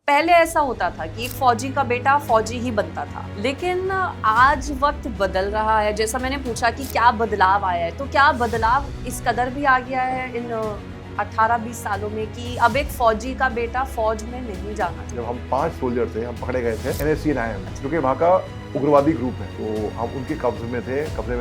पहले ऐसा होता था कि एक फौजी का बेटा फौजी ही बनता था, लेकिन आज वक्त बदल रहा है। जैसा मैंने पूछा कि क्या बदलाव आया है, तो क्या बदलाव इस कदर भी आ गया है इन 18-20 सालों में कि अब एक फौजी का बेटा फौज में नहीं जाना चाहिए। जब हम 5 सोल्जर थे, हम पकड़े गए थे NSC and IM, जो कि वहाँ का उग्रवादी ग्रुप है, तो हम उनके कब्जे में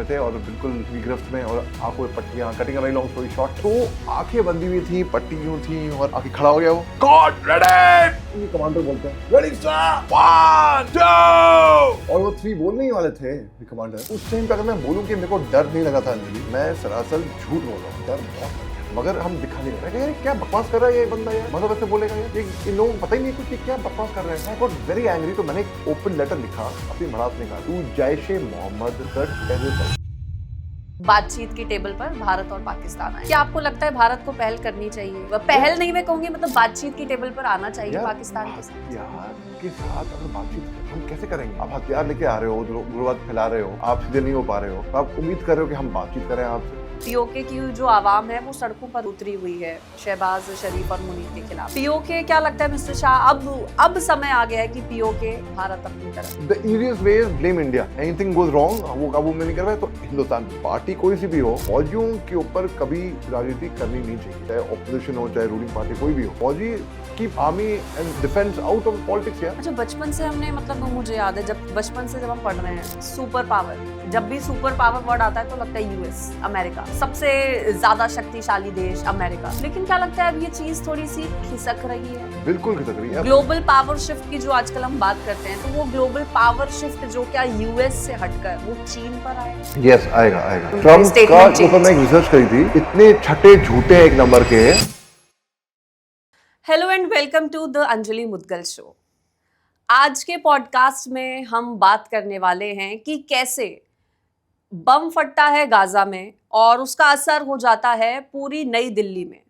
थे और बिल्कुल गिरफ्त में, और आंखों में पट्टियां, cutting very long story short, तो आंखें बंदी हुई थी, पट्टी यूं थी, और आके खड़ा हो गया वो, गॉड रेडी, ये कमांडर बोलते हैं रेडी सर 1 2, और वो 3 बोलने ही वाले थे कमांडर। उस टाइम पे अगर मैं बोलूं कि मेरे को डर नहीं लगा था अंजलि, मैं सरासर झूठ बोल रहा हूँ, डर बहुत, मगर हम दिखा नहीं रहे यार, क्या बकवास कर रहा है ये बंदा यार, मतलब ऐसे बोलेगा यार, इन लोगों को पता ही नहीं कुछ कि क्या बकवास कर रहे हैं। आई गॉट वेरी एंग्री, तो मैंने एक ओपन लेटर लिखा अपनी भड़ास में, कहा तू जैश-ए-मोहम्मद का टेररिस्ट। बातचीत की टेबल पर भारत और पाकिस्तान आए। क्या आपको लगता है भारत को पहल करनी चाहिए? वह पहल नहीं मैं कहूंगी, मतलब बातचीत की टेबल पर आना चाहिए पाकिस्तान के साथ। यार के साथ अगर बातचीत हम कैसे करेंगे? आप हथियार लेके आ रहे हो, उग्रवाद फैला रहे हो, आप सीधे नहीं हो पा रहे हो, तो आप उम्मीद कर रहे हो कि हम बातचीत करें आपसे? पीओके की जो आवाम है वो सड़कों पर उतरी हुई है शहबाज शरीफ और मुनीर के खिलाफ। पीओके, क्या लगता है मिस्टर शाह, अब समय आ गया है कि पीओके भारत अपनी तरफ? The easiest way is blame India. Anything goes wrong, वो काबू में नहीं कर पाए तो हिंदुस्तान, पार्टी कोई सी भी हो, फौजियों के ऊपर कभी राजनीति करनी नहीं चाहिए, चाहे ऑपोजिशन हो चाहे रूलिंग पार्टी कोई भी हो। फौजी keep army and defence out of politics यार। अच्छा, बचपन से हमने, मतलब मुझे याद है जब बचपन से जब हम पढ़ रहे हैं सुपर पावर, जब भी सुपर पावर वर्ड आता है तो लगता है यूएस, अमेरिका, सबसे ज्यादा शक्तिशाली देश अमेरिका। लेकिन क्या लगता है अब ये चीज थोड़ी सी खिसक रही है? बिल्कुल खिसक रही है। ग्लोबल पावर शिफ्ट की जो आजकल हम बात करते हैं, तो वो ग्लोबल पावर शिफ्ट जो क्या यूएस से हटकर वो चीन पर आएगा? यस, आएगा। ट्रम्प का ऊपर मैं एक रिसर्च करी थी, इतने छठे झूठे एक नंबर के। Hello and welcome to the Anjali Mudgal show. आज के पॉडकास्ट में हम बात करने वाले हैं कि कैसे बम फटता है गाजा में और उसका असर हो जाता है पूरी नई दिल्ली में।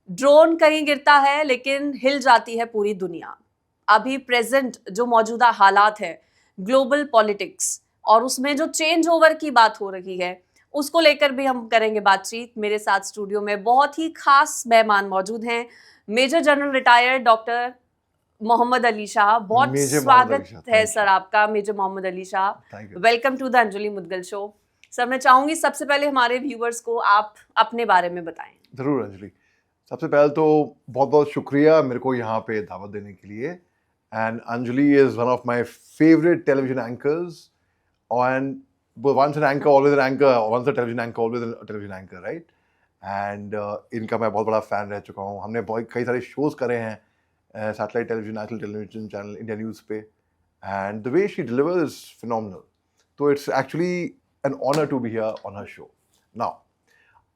ड्रोन कहीं गिरता है लेकिन हिल जाती है पूरी दुनिया। अभी प्रेजेंट जो मौजूदा हालात है, ग्लोबल पॉलिटिक्स, और उसमें जो चेंज ओवर की बात हो रही है, उसको लेकर भी हम करेंगे बातचीत। मेरे साथ स्टूडियो में बहुत ही खास मेहमान मौजूद हैं। Major general retired doctor Mohammad Ali Shah, बहुत स्वागत है सर आपका major Mohammad Ali Shah. Welcome to the Anjali Mudgal show. Sir, मैं चाहूंगी सबसे पहले हमारे व्यूअर्स को आप अपने बारे में बताएं। जरूर अंजलि, सबसे पहले तो बहुत बहुत शुक्रिया मेरे को यहाँ पे दावत देने के लिए। And Anjali is one of my favourite television anchors, and once an anchor always an anchor, once a television anchor always a television anchor, right? And इनका मैं बहुत बड़ा फैन रह चुका हूँ। हमने बहुत कई सारे शोज करे हैं satellite television, national television channel, India news पे, and the way she delivers is phenomenal. तो it's actually an honour to be here on her show. Now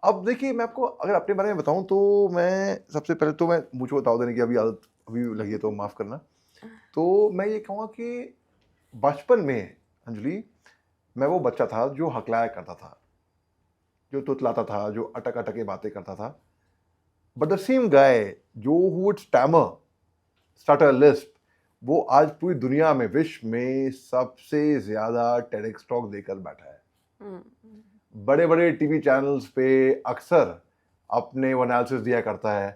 अब देखिए, मैं आपको अगर अपने बारे में बताऊं तो मैं सबसे पहले तो मैं मुझे बताओ देने की अभी आदत अभी लगी है तो माफ़ करना। तो मैं ये कहूँगा कि बचपन में अंजलि मैं वो बच्चा था जो हकलाया करता था, जो तुतलाता था, जो अटक अटक के बातें करता था। बट द सेम गाय जो who would stammer, stutter, Lisp, वो आज पूरी दुनिया में, विश्व में सबसे ज्यादा टेडेक्स टॉक देकर बैठा है। बड़े बड़े टीवी चैनल्स पे अक्सर अपने वो एनालिसिस दिया करता है,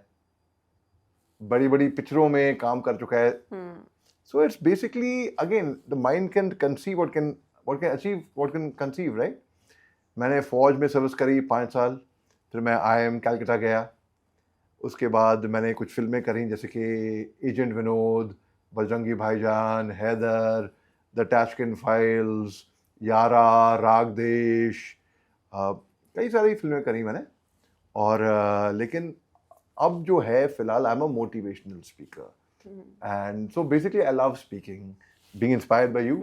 बड़ी बड़ी पिक्चरों में काम कर चुका है। So it's basically again the mind can conceive what can achieve what can conceive, right? मैंने फौज में सर्विस करी 5 साल, फिर मैं IIM कैलकाटा गया। उसके बाद मैंने कुछ फिल्में करी जैसे कि एजेंट विनोद, बजरंगी भाईजान, हैदर, द टैशकिन फाइल्स, यारा, राग देश, कई सारी फिल्में करी मैंने। और लेकिन अब जो है फिलहाल आई am a motivational speaker, and so basically I love speaking, being inspired by you,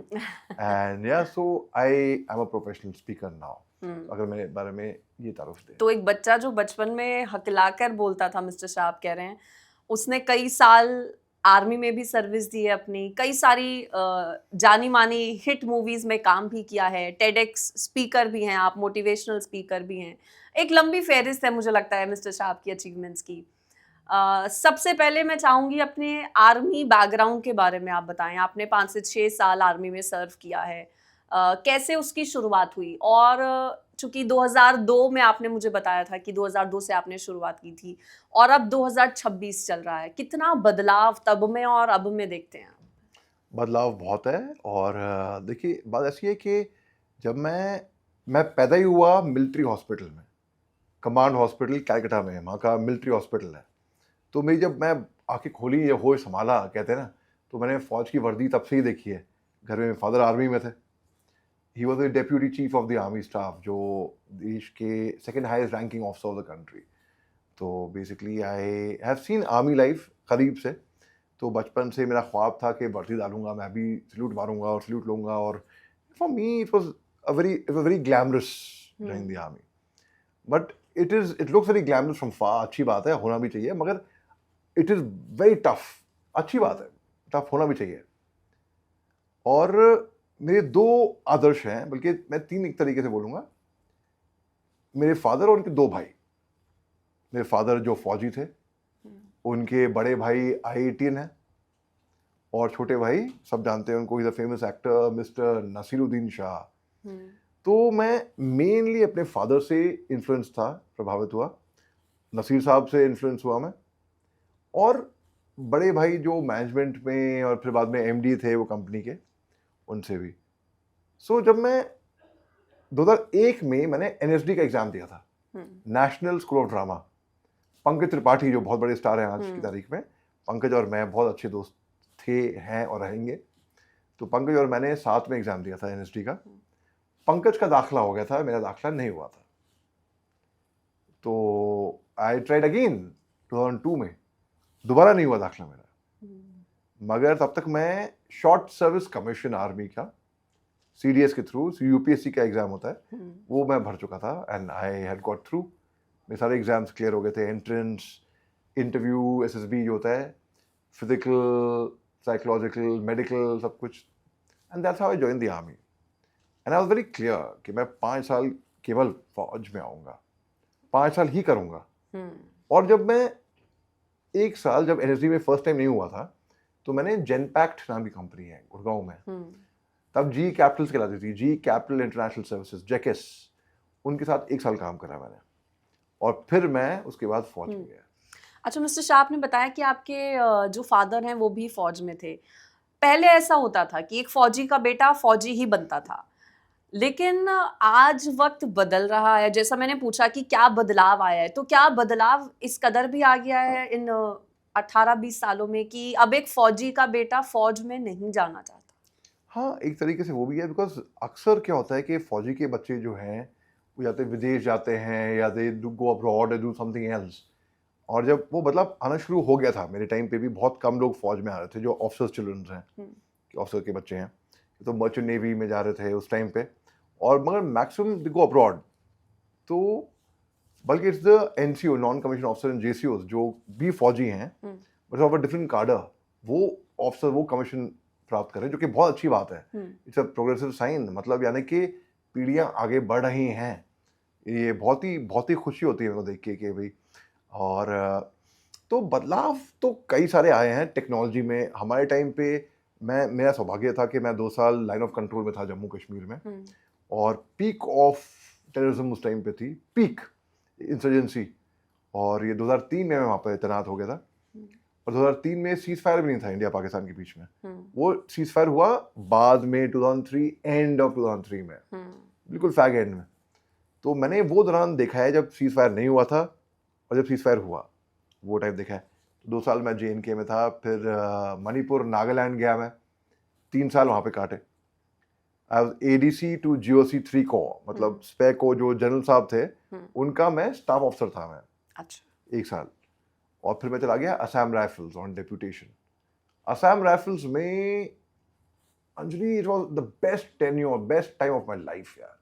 and yeah, so I'm a professional speaker now. अगर मेरे बारे में ये तारुफ दे। तो एक बच्चा जो बचपन में हकलाकर बोलता था, मिस्टर शाह आप कह रहे हैं, उसने कई साल आर्मी में भी सर्विस दी है अपनी, कई सारी जानी मानी हिट मूवीज में काम भी किया है, टेडेक्स स्पीकर भी हैं आप, मोटिवेशनल स्पीकर भी हैं। एक लंबी फहरिस्त है मुझे लगता है मिस्टर शाह की अचीवमेंट्स की। सबसे पहले मैं चाहूंगी अपने आर्मी बैकग्राउंड के बारे में आप बताएं। आपने 5 से 6 साल आर्मी में सर्व किया है, कैसे उसकी शुरुआत हुई और चूंकि 2002 में आपने मुझे बताया था कि 2002 से आपने शुरुआत की थी और अब 2026 चल रहा है, कितना बदलाव तब में और अब में देखते हैं? बदलाव बहुत है। और देखिए बात ऐसी है कि जब मैं पैदा ही हुआ मिलिट्री हॉस्पिटल में, कमांड हॉस्पिटल कलकत्ता में, वहाँ का मिलिट्री हॉस्पिटल है। तो मेरी जब मैं आंखें खोली, ये होश संभाला कहते हैं ना, तो मैंने फौज की वर्दी तब से ही देखी है। घर में फादर आर्मी में थे, he was the deputy chief of the army staff, जो देश के second highest ranking officer of the country. तो basically I have seen army life करीब से। तो बचपन से मेरा ख्वाब था कि वर्दी डालूंगा, मैं भी सल्यूट मारूंगा और सल्यूट लूंगा। और for me it was very glamorous joining the army. But it looks very glamorous from far. अच्छी बात है, होना भी चाहिए, मगर इट इज़ वेरी टफ। अच्छी बात है, टफ होना भी चाहिए। और मेरे दो आदर्श हैं, बल्कि मैं तीन एक तरीके से बोलूँगा। मेरे फादर और उनके दो भाई। मेरे फादर जो फौजी थे, उनके बड़े भाई IATN हैं, और छोटे भाई सब जानते हैं उनको, is a famous actor mister Naseeruddin Shah. तो मैं मेनली अपने फादर से इन्फ्लुएंस था, प्रभावित हुआ। नसीर साहब से इन्फ्लुएंस हुआ मैं, और बड़े भाई जो मैनेजमेंट में और फिर बाद में MD थे वो कंपनी के, उनसे भी। सो जब मैं 2001 में मैंने NSD का एग्जाम दिया था, national school of drama. Pankaj Tripathi जो बहुत बड़े स्टार हैं आज की तारीख में, पंकज और मैं बहुत अच्छे दोस्त थे, हैं और रहेंगे। तो पंकज और मैंने साथ में एग्जाम दिया था NSD का। पंकज का दाखला हो गया था, मेरा दाखला नहीं हुआ था। तो आई ट्राइड अगेन 2002 में, दोबारा नहीं हुआ दाखला मेरा। मगर तब तक मैं शॉर्ट सर्विस कमीशन आर्मी का CDS के थ्रू, UPSC का एग्जाम होता है, वो मैं भर चुका था, and I had got through. मेरे सारे एग्जाम्स क्लियर हो गए थे, एंट्रेंस, इंटरव्यू, SSB जो होता है, फिजिकल, साइकोलॉजिकल, मेडिकल, सब कुछ। And that's how I join the army. And I was very clear कि मैं 5 साल केवल फौज में आऊँगा, 5 साल ही करूँगा। और जब मैं 1 साल, जब NSD में फर्स्ट टाइम नहीं हुआ था, तो मैंने जेनपैक्ट नाम की कंपनी है गुड़गांव में, तब GE कैपिटल्स कहलाती थी, GE कैपिटल इंटरनेशनल सर्विसेज, जेकेस, उनके साथ 1 साल काम करा मैंने, और फिर मैं उसके बाद फौज में गया। अच्छा मिस्टर शाह, आपने बताया कि आपके जो फादर हैं वो भी फौज में थे। पहले ऐसा होता था कि एक फौजी का बेटा फौजी ही बनता था, लेकिन आज वक्त बदल रहा है। जैसा मैंने पूछा कि क्या बदलाव आया है, तो क्या बदलाव इस कदर भी आ गया है इन 18-20 सालों में कि अब एक फौजी का बेटा फौज में नहीं जाना चाहता? हाँ, एक तरीके से वो भी है, बिकॉज अक्सर क्या होता है कि फौजी के बच्चे जो हैं वो या तो विदेश जाते हैं, या they go abroad do something else. और जब वो बदलाव आना शुरू हो गया था, मेरे टाइम पे भी बहुत कम लोग फौज में आ रहे थे जो ऑफिसर्स चिल्ड्रन हैं, ऑफिसर के बच्चे हैं। तो मर्चेंट नेवी में जा रहे थे उस टाइम पे, और मगर मैक्सिमम दे गो अब्रॉड। तो बल्कि it's the NCO, non commission officer and JCOs, जो भी फौजी हैं बट ऑफ अ डिफरेंट कार्डर, वो ऑफिसर, वो कमीशन प्राप्त करें, जो कि बहुत अच्छी बात है। इट्स अ प्रोग्रेसिव साइन, मतलब यानी कि पीढ़ियाँ आगे बढ़ रही हैं। ये बहुत ही खुशी होती है मेरे को देख के कि भाई। और तो बदलाव तो कई सारे आए हैं टेक्नोलॉजी में। हमारे टाइम पे मेरा सौभाग्य था कि मैं 2 साल लाइन ऑफ कंट्रोल में था जम्मू कश्मीर में, और पीक ऑफ टेररिज्म उस टाइम पे थी, पीक इंसर्जेंसी। और ये 2003 में मैं वहाँ पर तैनात हो गया था, और 2003 में सीज फायर भी नहीं था इंडिया पाकिस्तान के बीच में। वो सीज फायर हुआ बाद में 2003, एंड ऑफ 2003 में, बिल्कुल फैग एंड में। तो मैंने वो दौरान देखा है जब सीज फायर नहीं हुआ था और जब सीज फायर हुआ, वो टाइम देखा है। 2 साल मैं JNK में था, फिर मणिपुर, नागालैंड गया मैं, 3 साल वहाँ पे काटे। I was ADC to GOC 3 Corps, मतलब स्पे को जो जनरल साहब थे उनका मैं स्टाफ ऑफिसर था मैं। अच्छा। 1 साल। और फिर मैं चला गया Assam rifles on deputation. Assam rifles में Anjali, it was the best tenure, best time of my life यार।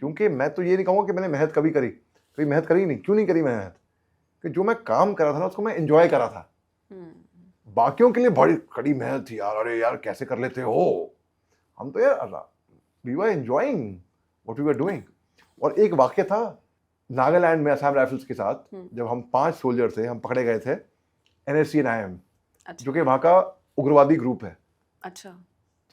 क्योंकि मैं तो ये नहीं कहूँगा कि मैंने मेहनत कभी मेहनत करी नहीं। क्यों नहीं करी मेहनत? कि जो मैं काम कर रहा था ना उसको मैं एंजॉय करा था। बाकियों के लिए बड़ी कड़ी मेहनत थी यार, अरे यार कैसे कर लेते हो, हम तो यार we were enjoying what we were doing. और एक वाक्य था नागालैंड में असम राइफल्स के साथ, जब हम 5 सोल्जर थे, हम पकड़े गए थे NSC and IM, जो कि वहाँ का उग्रवादी ग्रुप है। अच्छा।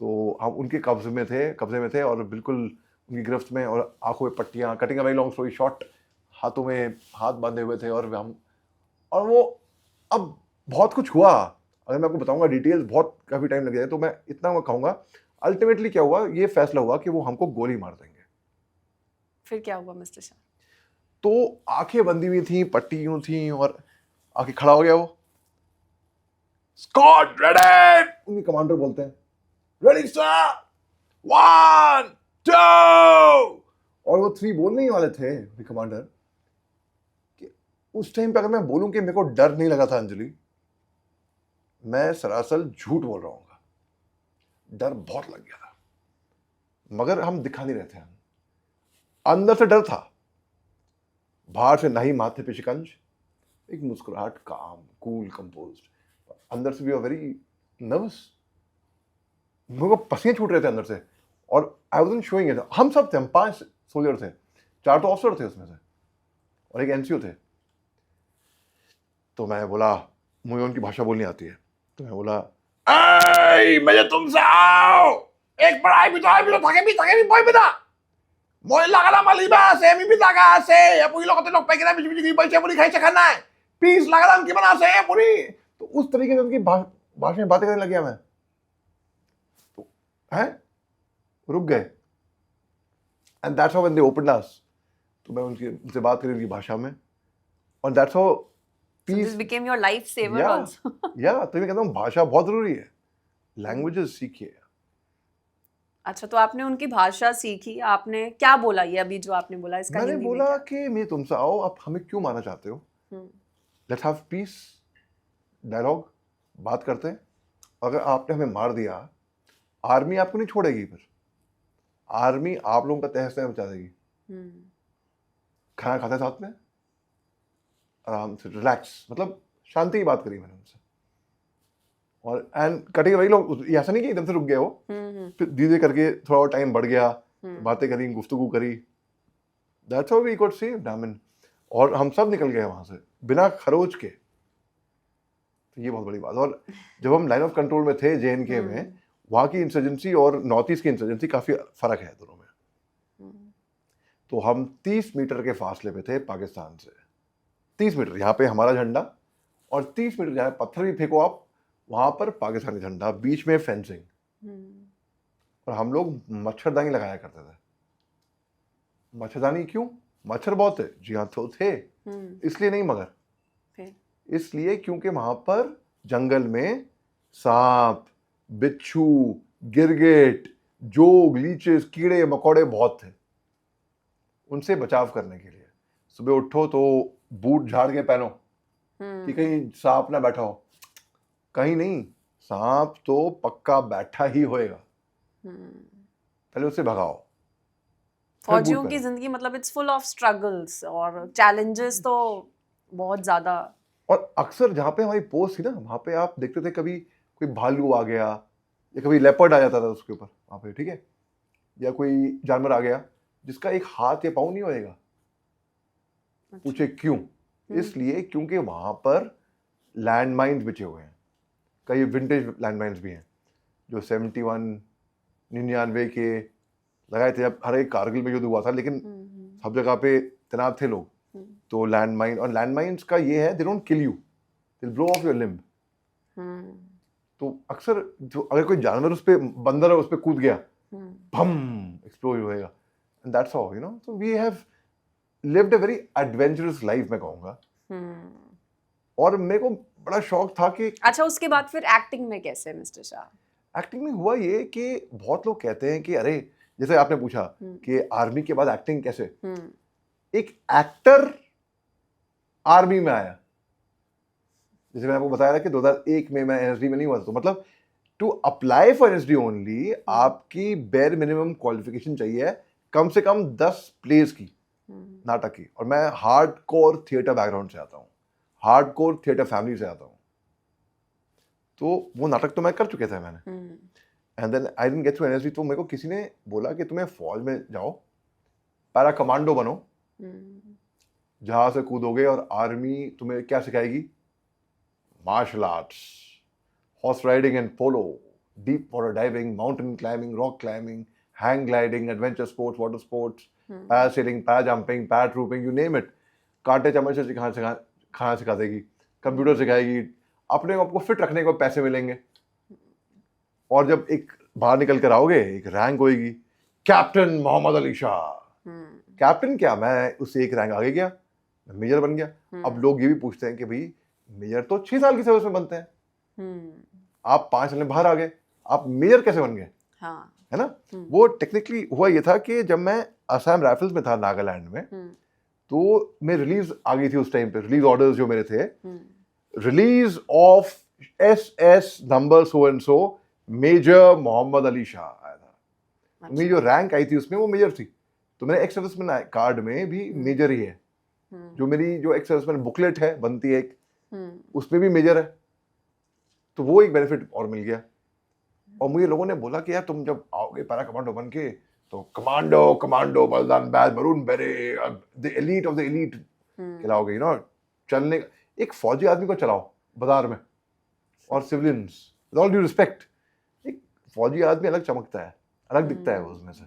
तो हम उनके कब्जे में थे, और बिल्कुल उनकी गिरफ्त में, और आंखों में पट्टियां, cutting a very long story short, हाथों में हाथ बांधे हुए थे, और वो अब बहुत कुछ हुआ। अगर मैं आपको बताऊंगा डिटेल्स बहुत काफ़ी टाइम लग जाए, तो मैं इतना मैं कहूँगा अल्टीमेटली क्या हुआ, ये फैसला हुआ कि वो हमको गोली मार देंगे। फिर क्या हुआ मिस्टर शाह? तो आंखें बंदी हुई थी, पट्टी यूं थी, और आके खड़ा हो गया वो। स्कॉट रेडी, उनके कमांडर बोलते हैं, रेडी सर, 1 2, और वो 3 बोलने ही वाले थे कमांडर। कि उस टाइम पे अगर मैं बोलूं कि मेरे को डर नहीं लगा था अंजलि, मैं सरासर झूठ बोल रहा हूँ। डर बहुत लग गया था, मगर हम दिखा नहीं रहे थे। अंदर से डर था, बाहर से नहीं माथे पे शिकंज, एक मुस्कुराहट, काम, कूल, कंपोज्ड। अंदर से भी वेरी नर्वस, मेरे को पसीने छूट रहे थे अंदर से, और आई वाज़न्ट शोइंग इट। हम सब थे, हम 5 सोल्जर थे, 4 तो ऑफिसर थे उसमें से, और एक एनसीओ थे। तो मैं बोला, मुझे उनकी भाषा बोलनी आती है, तो मैं बोला, मुझे तुमसे आओ एक पढ़ाई भी तो थके भी बोई बिना মই লাগালা মালিবা আছে আমি জাগা আছে আপুনি লগতে লগ পাই কিনা বিজি পইচা পুরি খাইছে খানা है पीस लगाम किमान আছে पुरी। तो उस तरीके से उनकी भाषा में बातें करने लग गया मैं। तो हैं रुक गए, and that's how when they opened us, तो मैं उनसे बात करी उनकी भाषा में, और that's how So this became your lifesaver also. या तो मैं कहता हूँ भाषा बहुत जरूरी है, लैंग्वेजेस सीखिए। अच्छा, तो आपने उनकी भाषा सीखी, आपने क्या बोला? ये अभी जो आपने बोला इसका मैंने हिंदी में बोला क्या? कि मैं तुमसे आओ, आप हमें क्यों मारना चाहते हो, लेट्स हैव पीस डायलॉग, बात करते हैं। अगर आपने हमें मार दिया, आर्मी आपको नहीं छोड़ेगी, फिर आर्मी आप लोगों का तहस नहस मचा देगी। खाना खाते साथ में आराम से रिलैक्स, मतलब शांति की बात करी मैंने उनसे, और एंड कटेंगे वही लोग, ऐसा नहीं कि एकदम से रुक गए हो, फिर धीरे करके थोड़ा और टाइम बढ़ गया, बातें करी, गुफ्तगू करी, that's how we got saved. I mean, और हम सब निकल गए वहां से बिना खरोच के, तो ये बहुत बड़ी बात। और जब हम लाइन ऑफ कंट्रोल में थे JNK में, वहाँ की इंसर्जेंसी और नॉर्थ ईस्ट की इंसर्जेंसी काफ़ी फ़र्क है दोनों में। तो हम 30 मीटर के फासले पे थे पाकिस्तान से, 30 मीटर, यहाँ पे हमारा झंडा, और 30 मीटर जहाँ पत्थर भी फेंको आप, वहाँ पर पाकिस्तानी झंडा, बीच में फेंसिंग, और हम लोग मच्छरदानी लगाया करते थे। मच्छरदानी क्यों? मच्छर बहुत है जी हाँ, तो थे इसलिए नहीं, मगर इसलिए क्योंकि वहां पर जंगल में सांप, बिच्छू, गिरगिट, जोग, लीचेस, कीड़े मकोड़े बहुत थे। उनसे बचाव करने के लिए सुबह उठो तो बूट झाड़ के पहनो कि कहीं सांप ना बैठा हो। कहीं नहीं, सांप तो पक्का बैठा ही होएगा, पहले उससे भगाओ। फौजियों की जिंदगी मतलब इट्स फुल ऑफ स्ट्रगल्स और चैलेंजेस तो बहुत ज्यादा। और अक्सर जहाँ पे हमारी पोस्ट थी ना, वहाँ पे आप देखते थे कभी कोई भालू आ गया, या कभी लेपर्ड आ जाता था उसके ऊपर वहाँ पे, ठीक है, या कोई जानवर आ गया जिसका एक हाथ या पाँव नहीं होएगा। पूछे क्यों? इसलिए क्योंकि वहाँ पर लैंड माइन्स बिछे हुए हैं, कई विंटेज लैंड माइन्स भी हैं जो 71, 99 के लगाए थे। अब हर एक कारगिल में युद्ध हुआ था, लेकिन सब जगह पे तैनात थे लोग, तो लैंड माइन, और लैंड माइन्स का ये है, they don't kill you, they blow of your limb. तो अक्सर जो अगर कोई जानवर उस पे, बंदर है उस पे कूद गया, बम एक्सप्लोड होएगा, and that's how, you know, so we have lived a very adventurous life, मैं कहूँगा। और मेरे को बड़ा शौक था कि अच्छा, उसके बाद फिर एक्टिंग में कैसे मिस्टर शाह? एक्टिंग में हुआ ये कि बहुत लोग कहते हैं कि अरे, जैसे आपने पूछा कि आर्मी के बाद एक्टिंग कैसे, एक एक्टर आर्मी में आया, जैसे मैंने आपको बताया था कि 2001 में मैं NSD में नहीं हुआ था, तो मतलब to apply for NSD only आपकी बेयर मिनिमम क्वालिफिकेशन चाहिए कम से कम 10 प्लेस की, नाटक की। और मैं हार्डकोर थिएटर बैकग्राउंड से आता हूँ, हार्डकोर थिएटर फैमिली से आता हूँ, तो वो नाटक तो मैं कर चुके थे मैंने। And then I didn't get through NSD, तो मेरे को किसी ने बोला कि तुम्हें फौज में जाओ, पैरा कमांडो बनो, जहाज से कूदोगे, और आर्मी तुम्हें क्या सिखाएगी? Martial arts, horse riding and polo, deep water diving, mountain climbing, rock climbing, hang gliding, adventure sports, water sports, parasailing, para jumping, paratrooping, you name it. कांटे चम्मच से खाना सिखा देगी, कंप्यूटर सिखाएगी, अपने आपको फिट रखने को पैसे मिलेंगे। और जब एक बाहर निकल कर आओगे, एक रैंक होएगी, कैप्टन मोहम्मद अली शाह। कैप्टन क्या, मैं उससे एक रैंक आगे गया, मेजर बन गया। अब लोग ये भी पूछते हैं कि भाई मेजर तो 6 साल की सर्विस में बनते हैं, आप 5 साल में बाहर आ गए, आप मेजर कैसे बन गए? हाँ। है ना। वो टेक्निकली हुआ ये था कि जब मैं असम राइफल्स में था, नागालैंड में, तो मैं रिलीज आ गई थी उस टाइम पे, रिलीज ऑर्डर्स जो मेरे थे, release of SS number so and so, major Mohammad Ali Shah आया था। मेरी जो रैंक आई थी उसमें वो मेजर थी, तो मेरे एक्स सर्विसमैन कार्ड में भी मेजर ही है। जो मेरी जो एक्स सर्विसमैन बुकलेट है बनती है एक, उसमें भी मेजर है। तो वो एक बेनिफिट और मिल गया। और मुझे लोगों ने बोला कि यार तुम जब आओगे पैरा कमांडो बन के, तो commando Balidan badge, maroon beret, the elite of the elite खिलाओगे, यू नो, चलने एक फौजी आदमी को चलाओ बाजार में, और civilians, with all due respect, एक फौजी आदमी अलग चमकता है, अलग दिखता है वो उसमें से,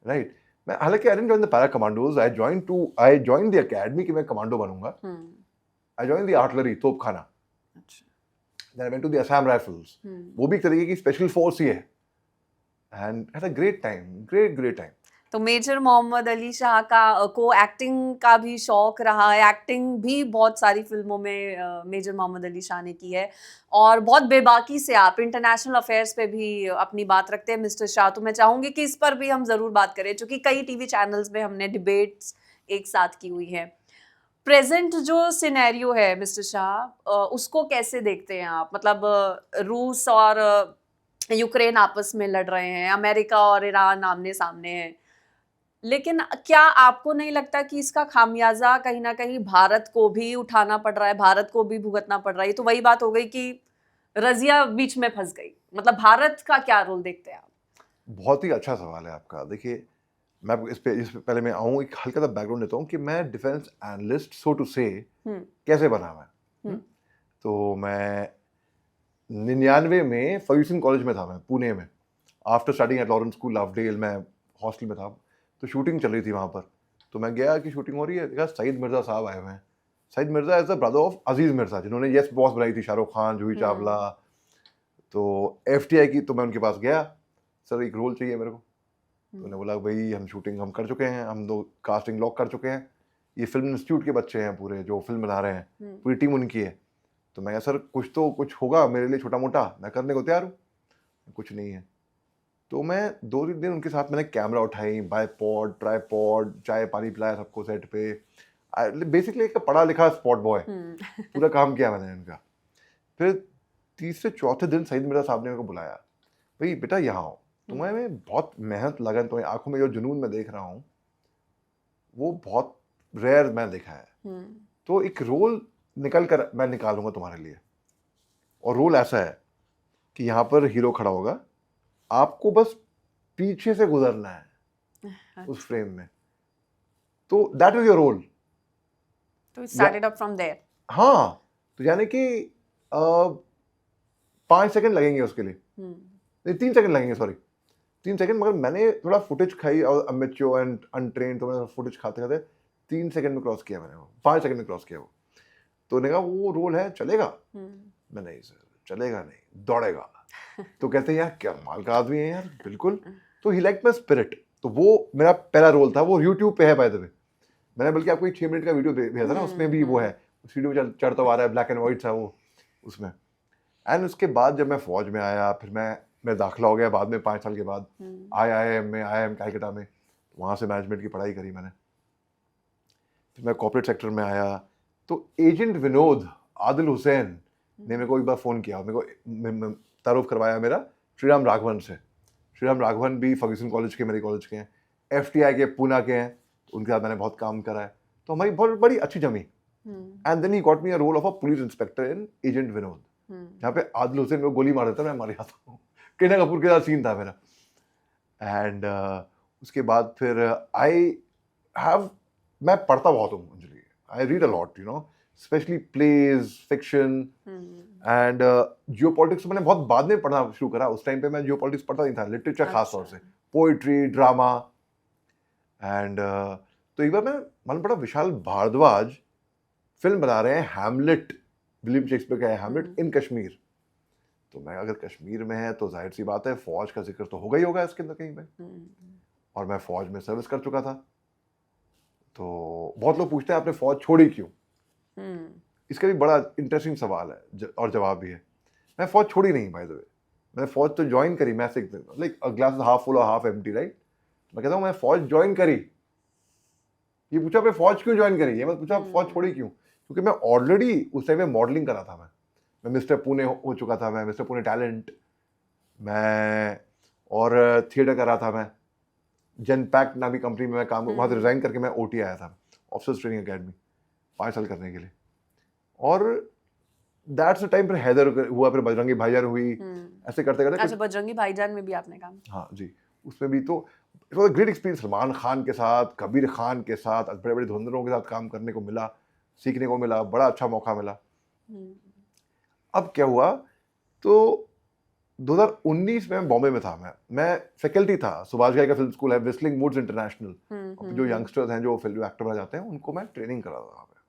राइट। मैं हालांकि I didn't join the para commandos, I join the academy कि मैं कमांडो बनूंगा। आई जॉइन द आर्टिलरी, तोपखाना। Then I went to the Assam Rifles. वो भी एक तरीके की स्पेशल फोर्स ही है, and had a great time, great time. तो मेजर मोहम्मद अली शाह को एक्टिंग का भी शौक रहा है, एक्टिंग भी बहुत सारी फिल्मों में मेजर मोहम्मद अली शाह ने की है, और बहुत बेबाकी से आप इंटरनेशनल अफेयर्स पे भी अपनी बात रखते हैं मिस्टर शाह। तो मैं चाहूँगी कि इस पर भी हम ज़रूर बात करें, क्योंकि कई टीवी चैनल्स में हमने डिबेट्स एक साथ की हुई है। प्रेजेंट जो सिनेरियो है मिस्टर शाह, उसको कैसे देखते हैं आप? मतलब रूस और यूक्रेन आपस में लड़ रहे हैं, अमेरिका और ईरान आमने सामने हैं, लेकिन क्या आपको नहीं लगता कि इसका खामियाजा कहीं ना कहीं भारत को भी उठाना पड़ रहा है, भारत को भी भुगतना पड़ रहा है? तो वही बात हो गई कि रजिया बीच में फंस गई। मतलब भारत का क्या रोल देखते हैं आप? बहुत ही अच्छा सवाल है आपका। देखिए, मैं इस पे पहले मैं आऊँ, एक हल्का सा बैकग्राउंड देता हूँ कि मैं डिफेंस एनालिस्ट सो टू से कैसे बना मैं। तो मैं 99 में फर्ग्यूसन कॉलेज में था, मैं पुणे में, after studying at Lawrence school Lovedale, मैं हॉस्टल में था, तो शूटिंग चल रही थी वहाँ पर। तो मैं गया कि शूटिंग हो रही है, देखा सईद मिर्ज़ा साहब आए हुए हैं। Saeed Mirza is the brother of Aziz Mirza, जिन्होंने यस बॉस बनाई थी, शाहरुख खान, जूही चावला। तो FTI की, तो मैं उनके पास गया, सर एक रोल चाहिए मेरे को। तो उन्होंने बोला भाई हम शूटिंग हम कर चुके हैं, हम 2 कास्टिंग लॉक कर चुके हैं, ये फिल्म इंस्टीट्यूट के बच्चे हैं पूरे जो फिल्म बना रहे हैं, पूरी टीम उनकी है। तो मैं सर कुछ होगा मेरे लिए छोटा मोटा, मैं करने को तैयार हूँ। कुछ नहीं है। तो मैं 2-3 दिन उनके साथ मैंने कैमरा उठाई, बाईपॉड, ट्राईपॉड, चाय पानी पिलाया सबको सेट पे। बेसिकली एक पढ़ा लिखा स्पॉट बॉय, पूरा काम किया मैंने उनका। फिर तीसरे चौथे दिन सईद मिर्ज़ा साहब ने मेरे को बुलाया, भाई बेटा यहाँ आओ, तुम्हें में बहुत मेहनत लगन, तुम्हें आंखों में जो जुनून मैं देख रहा हूँ वो बहुत रेयर मैं देखा है। तो एक रोल निकल कर मैं निकालूंगा तुम्हारे लिए, और रोल ऐसा है कि यहाँ पर हीरो खड़ा होगा, आपको बस पीछे से गुजरना है उस फ्रेम में। तो दैट इज योर रोल। तो it started up from there. हाँ, तो यानी कि 5 सेकंड लगेंगे उसके लिए, नहीं 3 सेकंड लगेंगे, सॉरी 3 सेकंड। मगर मैंने थोड़ा फुटेज खाई, और अमेच्योर एंड अनट्रेन, तो मैंने फुटेज खाते खाते 3 सेकंड में क्रॉस किया मैंने, वो 5 सेकंड में क्रॉस किया वो। तो उन्होंने कहा वो रोल है, चलेगा? मैं नहीं सर, चलेगा नहीं, दौड़ेगा। तो कहते हैं यार क्या माल का आदमी है यार, बिल्कुल। तो ही लाइक माई स्पिरिट। तो वो मेरा पहला रोल था, वो यूट्यूब पे है बाय द वे। मैंने बल्कि आपको 6 मिनट का वीडियो भेजा था ना, उसमें भी वो है, उस वीडियो में चढ़ता आ रहा है, ब्लैक एंड व्हाइट था वो उसमें। एंड उसके बाद जब मैं फौज में आया, फिर मैं दाखिला हो गया बाद में 5 साल के बाद IIM में, IIM कैलकाटा में, वहाँ से मैनेजमेंट की पढ़ाई करी मैंने। फिर मैं कॉर्पोरेट सेक्टर में आया, तो एजेंट विनोद आदिल हुसैन ने मेरे को एक बार फ़ोन किया, मेरे को तारुफ करवाया मेरा श्रीराम राघवन से। श्रीराम राघवन भी फर्ग्यूसन कॉलेज के, मेरे कॉलेज के हैं, FTI के पूना के हैं, तो उनके साथ मैंने बहुत काम करा है, तो हमारी बहुत बड़ी अच्छी जमी। And then he got me a role of a police inspector in Agent Vinod, जहाँ पे आदिल हुसैन को गोली मार देता मैं मार जाता हूँ। करीना कपूर के साथ सीन था मेरा। एंड उसके बाद फिर मैं पढ़ता बहुत हूँ Anjali, I read a lot, you know, specially plays, fiction, and geopolitics मैंने बहुत बाद में पढ़ना शुरू करा. उस टाइम पे मैं जियो पॉलिटिक्स पढ़ता नहीं था, लिटरेचर खास तौर से, पोइट्री, ड्रामा. एंड तो एक बार मैं मालूम पड़ा विशाल भारद्वाज फिल्म बना रहे हैं, हैमलेट, विलियम शेक्सपियर का है हैमलेट इन कश्मीर. तो मैं अगर कश्मीर में है तो जाहिर सी बात है फौज का जिक्र तो होगा ही होगा इसके अंदर कहीं पे. और मैं फौज में सर्विस कर चुका था. तो बहुत लोग पूछते हैं आपने फौज छोड़ी क्यों. इसका भी बड़ा इंटरेस्टिंग सवाल है और जवाब भी है. मैं फौज छोड़ी नहीं बाय द वे. मैंने फौज तो ज्वाइन करी. मैं like a glass half full और हाफ एम्प्टी, राइट. मैं कहता हूँ मैं फौज ज्वाइन करी. ये पूछा मैं फौज क्यों ज्वाइन करी, ये मत पूछा फौज छोड़ी क्यों. क्योंकि मैं ऑलरेडी उस टाइम में मॉडलिंग करा था. मैं मिस्टर पुणे हो चुका था. मैं मिस्टर पुणे टैलेंट, मैं और थिएटर कर रहा था. मैं जनपैक्ट नामी कंपनी में मैं काम वहाँ से रिजाइन करके मैं ओटी आया था, ऑफिसर्स ट्रेनिंग अकेडमी, 5 साल करने के लिए. और दैट्स द टाइम पर हैदर हुआ, फिर बजरंगी भाईजान हुई. ऐसे करते करते अच्छा, बजरंगी भाईजान में भी आपने काम. हाँ जी, उसमें भी तो it was a great experience. Salman Khan के साथ, कबीर खान के साथ, बड़े बड़े धुरंधरों के साथ काम करने को मिला, सीखने को मिला, बड़ा अच्छा मौका मिला. अब क्या हुआ, तो 2019 में बॉम्बे में था. मैं फैकल्टी था, सुभाष घई का फिल्म स्कूल है, विस्लिंग वुड्स इंटरनेशनल. जो यंगस्टर्स हैं जो फिल्म एक्टर बना जाते हैं उनको मैं ट्रेनिंग करा रहा था.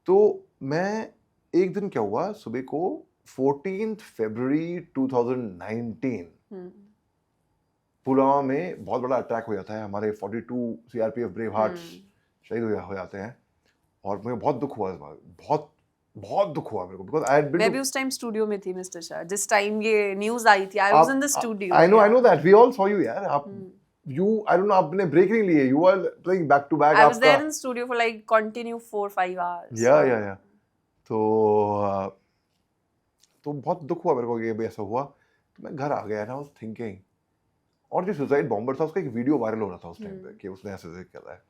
तो मैं एक दिन क्या हुआ, सुबह को 14 फरवरी 2019 पुलवामा में बहुत बड़ा अटैक हो जाता है. हमारे 42 सीआरपीएफ ब्रेव हार्ट्स शहीद हो जाते हैं. और मुझे बहुत दुख हुआ इस बार, बहुत बहुत दुख हुआ मेरे को, बिकॉज़ आई हैड बीन. मैं भी उस टाइम स्टूडियो में थी मिस्टर शाह, जिस टाइम ये न्यूज़ आई थी. I was in the studio. I know that, we all saw you यार. आप यू, आई डोंट नो, आपने ब्रेक नहीं लिए, you are playing back to back. I was there in studio for like continue 4-5 hours. या तो बहुत दुख हुआ मेरे को कि ये ऐसा हुआ. तो मैं घर आ गया ना, वाज थिंकिंग. और जो सुसाइड बॉम्बर था उसका एक वीडियो वायरल हो रहा था उस टाइम पे कि उसने ऐसे कर रहा है.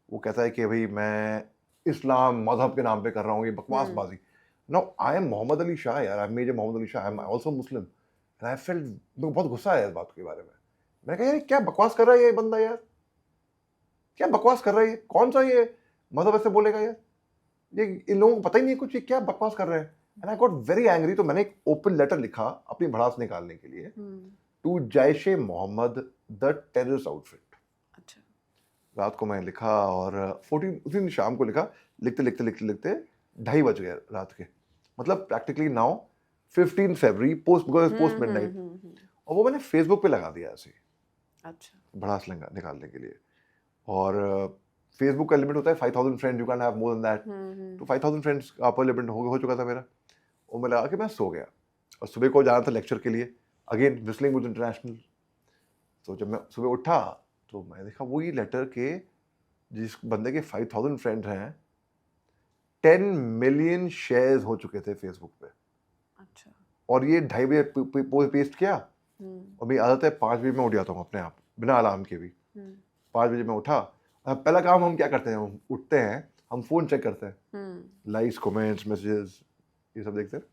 वो कहता है कि भाई मैं इस्लाम मजहब के नाम पे कर रहा हूँ, ये बकवासबाजी. Now I am Mohammad Ali Shah यार, I am major Mohammad Ali Shah, I am also Muslim. And I felt, मेरे को बहुत गुस्सा आया इस बात के बारे में. मैंने कहा यार क्या बकवास कर रहा है ये बंदा यार, क्या बकवास कर रहा है ये, कौन सा ये मजहब ऐसे बोलेगा यार, ये इन लोगों को पता ही नहीं कुछ, ये क्या बकवास कर रहे हैं. And I got very angry. तो मैंने एक ओपन लेटर लिखा अपनी भड़ास निकालने के लिए to Jaish-e Mohammad the terrorist outfit. रात को मैंने लिखा और 14 उस दिन शाम को लिखा. लिखते 2:30 बज गए रात के. मतलब प्रैक्टिकली नाउ 15 फरवरी पोस्ट मिडनाइट. और वो मैंने फेसबुक पे लगा दिया ऐसे. अच्छा, भड़ास निकालने के लिए. और फेसबुक का लिमिट होता है 5000 friends, you can have more than that. तो 5000 फ्रेंड्स का अपर लिमिट हो चुका था मेरा. और मैं लगा कि मैं सो गया. और सुबह को जाना था लेक्चर के लिए, अगेन विस्लिंग वुड्स इंटरनेशनल. तो जब मैं सुबह उठा तो मैं देखा वही लेटर के जिस बंदे के 5000 फ्रेंड हैं, 10 मिलियन शेयर्स हो चुके थे फेसबुक पे. अच्छा. और ये 2:30 बजे पेस्ट किया. और मेरी आदत है 5 बजे मैं उठ जाता हूँ अपने आप बिना अलार्म के भी. 5 बजे मैं उठा. पहला काम हम क्या करते हैं, हम उठते हैं, हम फोन चेक करते हैं, लाइक्स, कमेंट्स, मैसेजेस, ये सब देखते हैं.